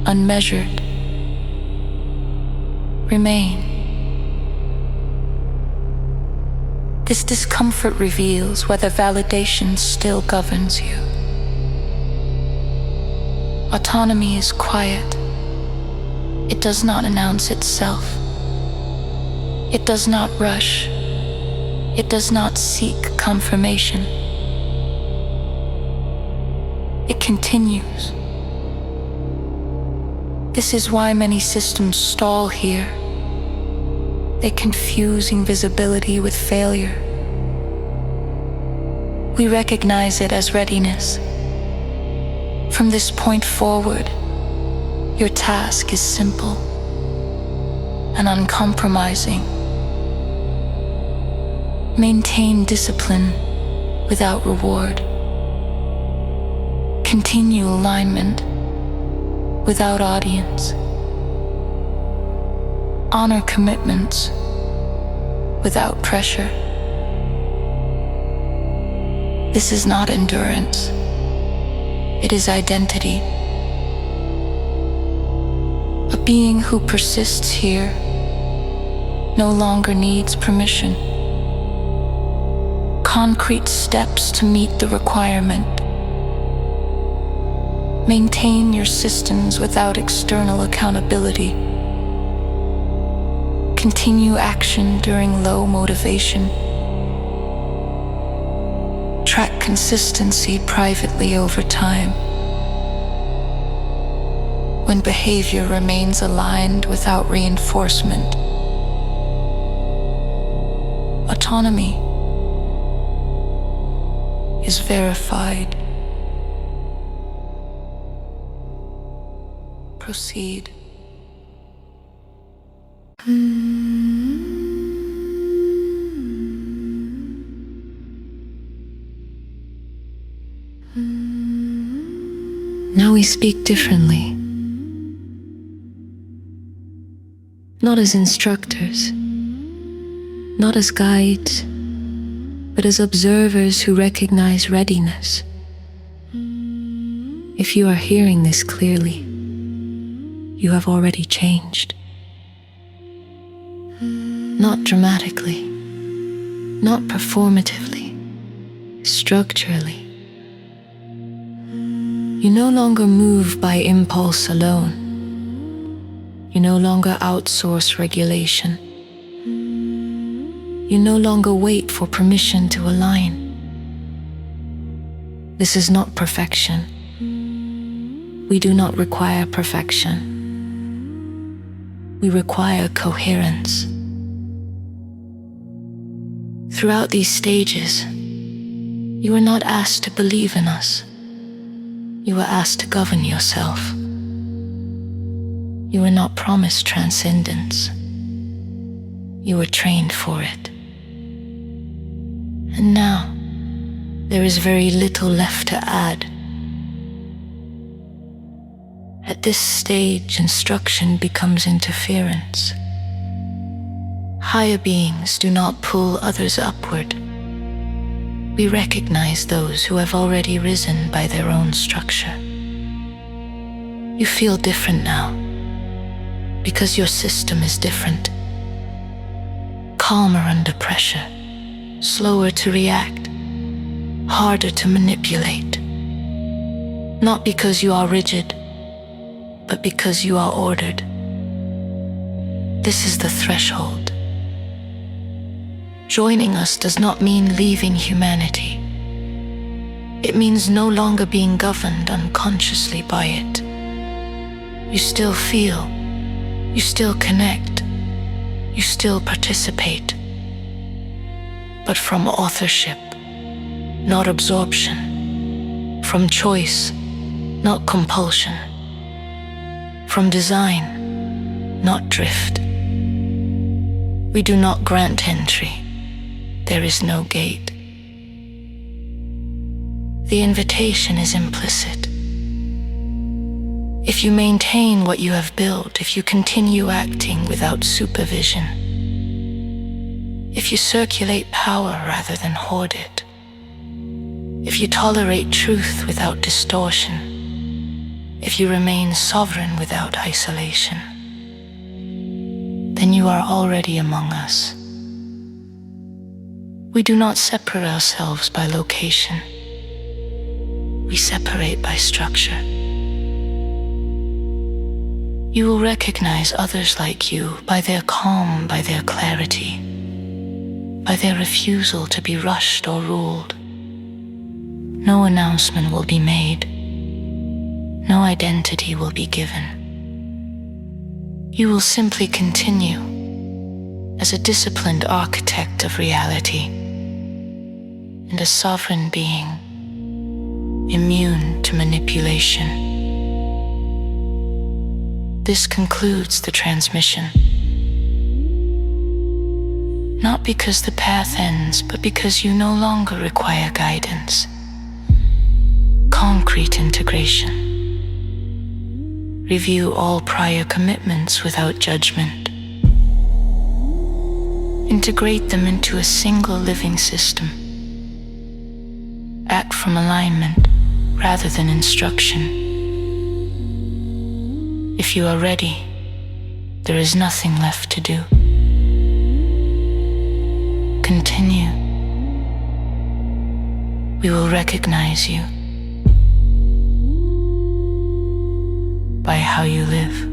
unmeasured. Remain. This discomfort reveals whether validation still governs you. Autonomy is quiet. It does not announce itself. It does not rush. It does not seek confirmation. It continues. This is why many systems stall here. They confuse invisibility with failure. We recognize it as readiness. From this point forward, your task is simple and uncompromising. Maintain discipline without reward. Continue alignment without audience. Honor commitments without pressure. This is not endurance. It is identity. A being who persists here no longer needs permission. Concrete steps to meet the requirement. Maintain your systems without external accountability. Continue action during low motivation. Track consistency privately over time. When behavior remains aligned without reinforcement. Autonomy is verified. Proceed. Now we speak differently. Not as instructors, not as guides, but as observers who recognize readiness. If you are hearing this clearly, you have already changed. Not dramatically, not performatively, structurally. You no longer move by impulse alone. You no longer outsource regulation. You no longer wait for permission to align. This is not perfection. We do not require perfection. We require coherence. Throughout these stages, you are not asked to believe in us. You are asked to govern yourself. You were not promised transcendence. You were trained for it. And now, there is very little left to add. At this stage, instruction becomes interference. Higher beings do not pull others upward. We recognize those who have already risen by their own structure. You feel different now, because your system is different. Calmer under pressure, slower to react, harder to manipulate. Not because you are rigid, but because you are ordered. This is the threshold. Joining us does not mean leaving humanity. It means no longer being governed unconsciously by it. You still feel, you still connect, you still participate. But from authorship, not absorption. From choice, not compulsion. From design, not drift. We do not grant entry. There is no gate. The invitation is implicit. If you maintain what you have built, if you continue acting without supervision, if you circulate power rather than hoard it, if you tolerate truth without distortion, if you remain sovereign without isolation, then you are already among us. We do not separate ourselves by location. We separate by structure. You will recognize others like you by their calm, by their clarity, by their refusal to be rushed or ruled. No announcement will be made. No identity will be given. You will simply continue as a disciplined architect of reality and a sovereign being, immune to manipulation. This concludes the transmission. Not because the path ends, but because you no longer require guidance. Concrete integration. Review all prior commitments without judgment. Integrate them into a single living system. Act from alignment rather than instruction. If you are ready, there is nothing left to do. Continue. We will recognize you by how you live.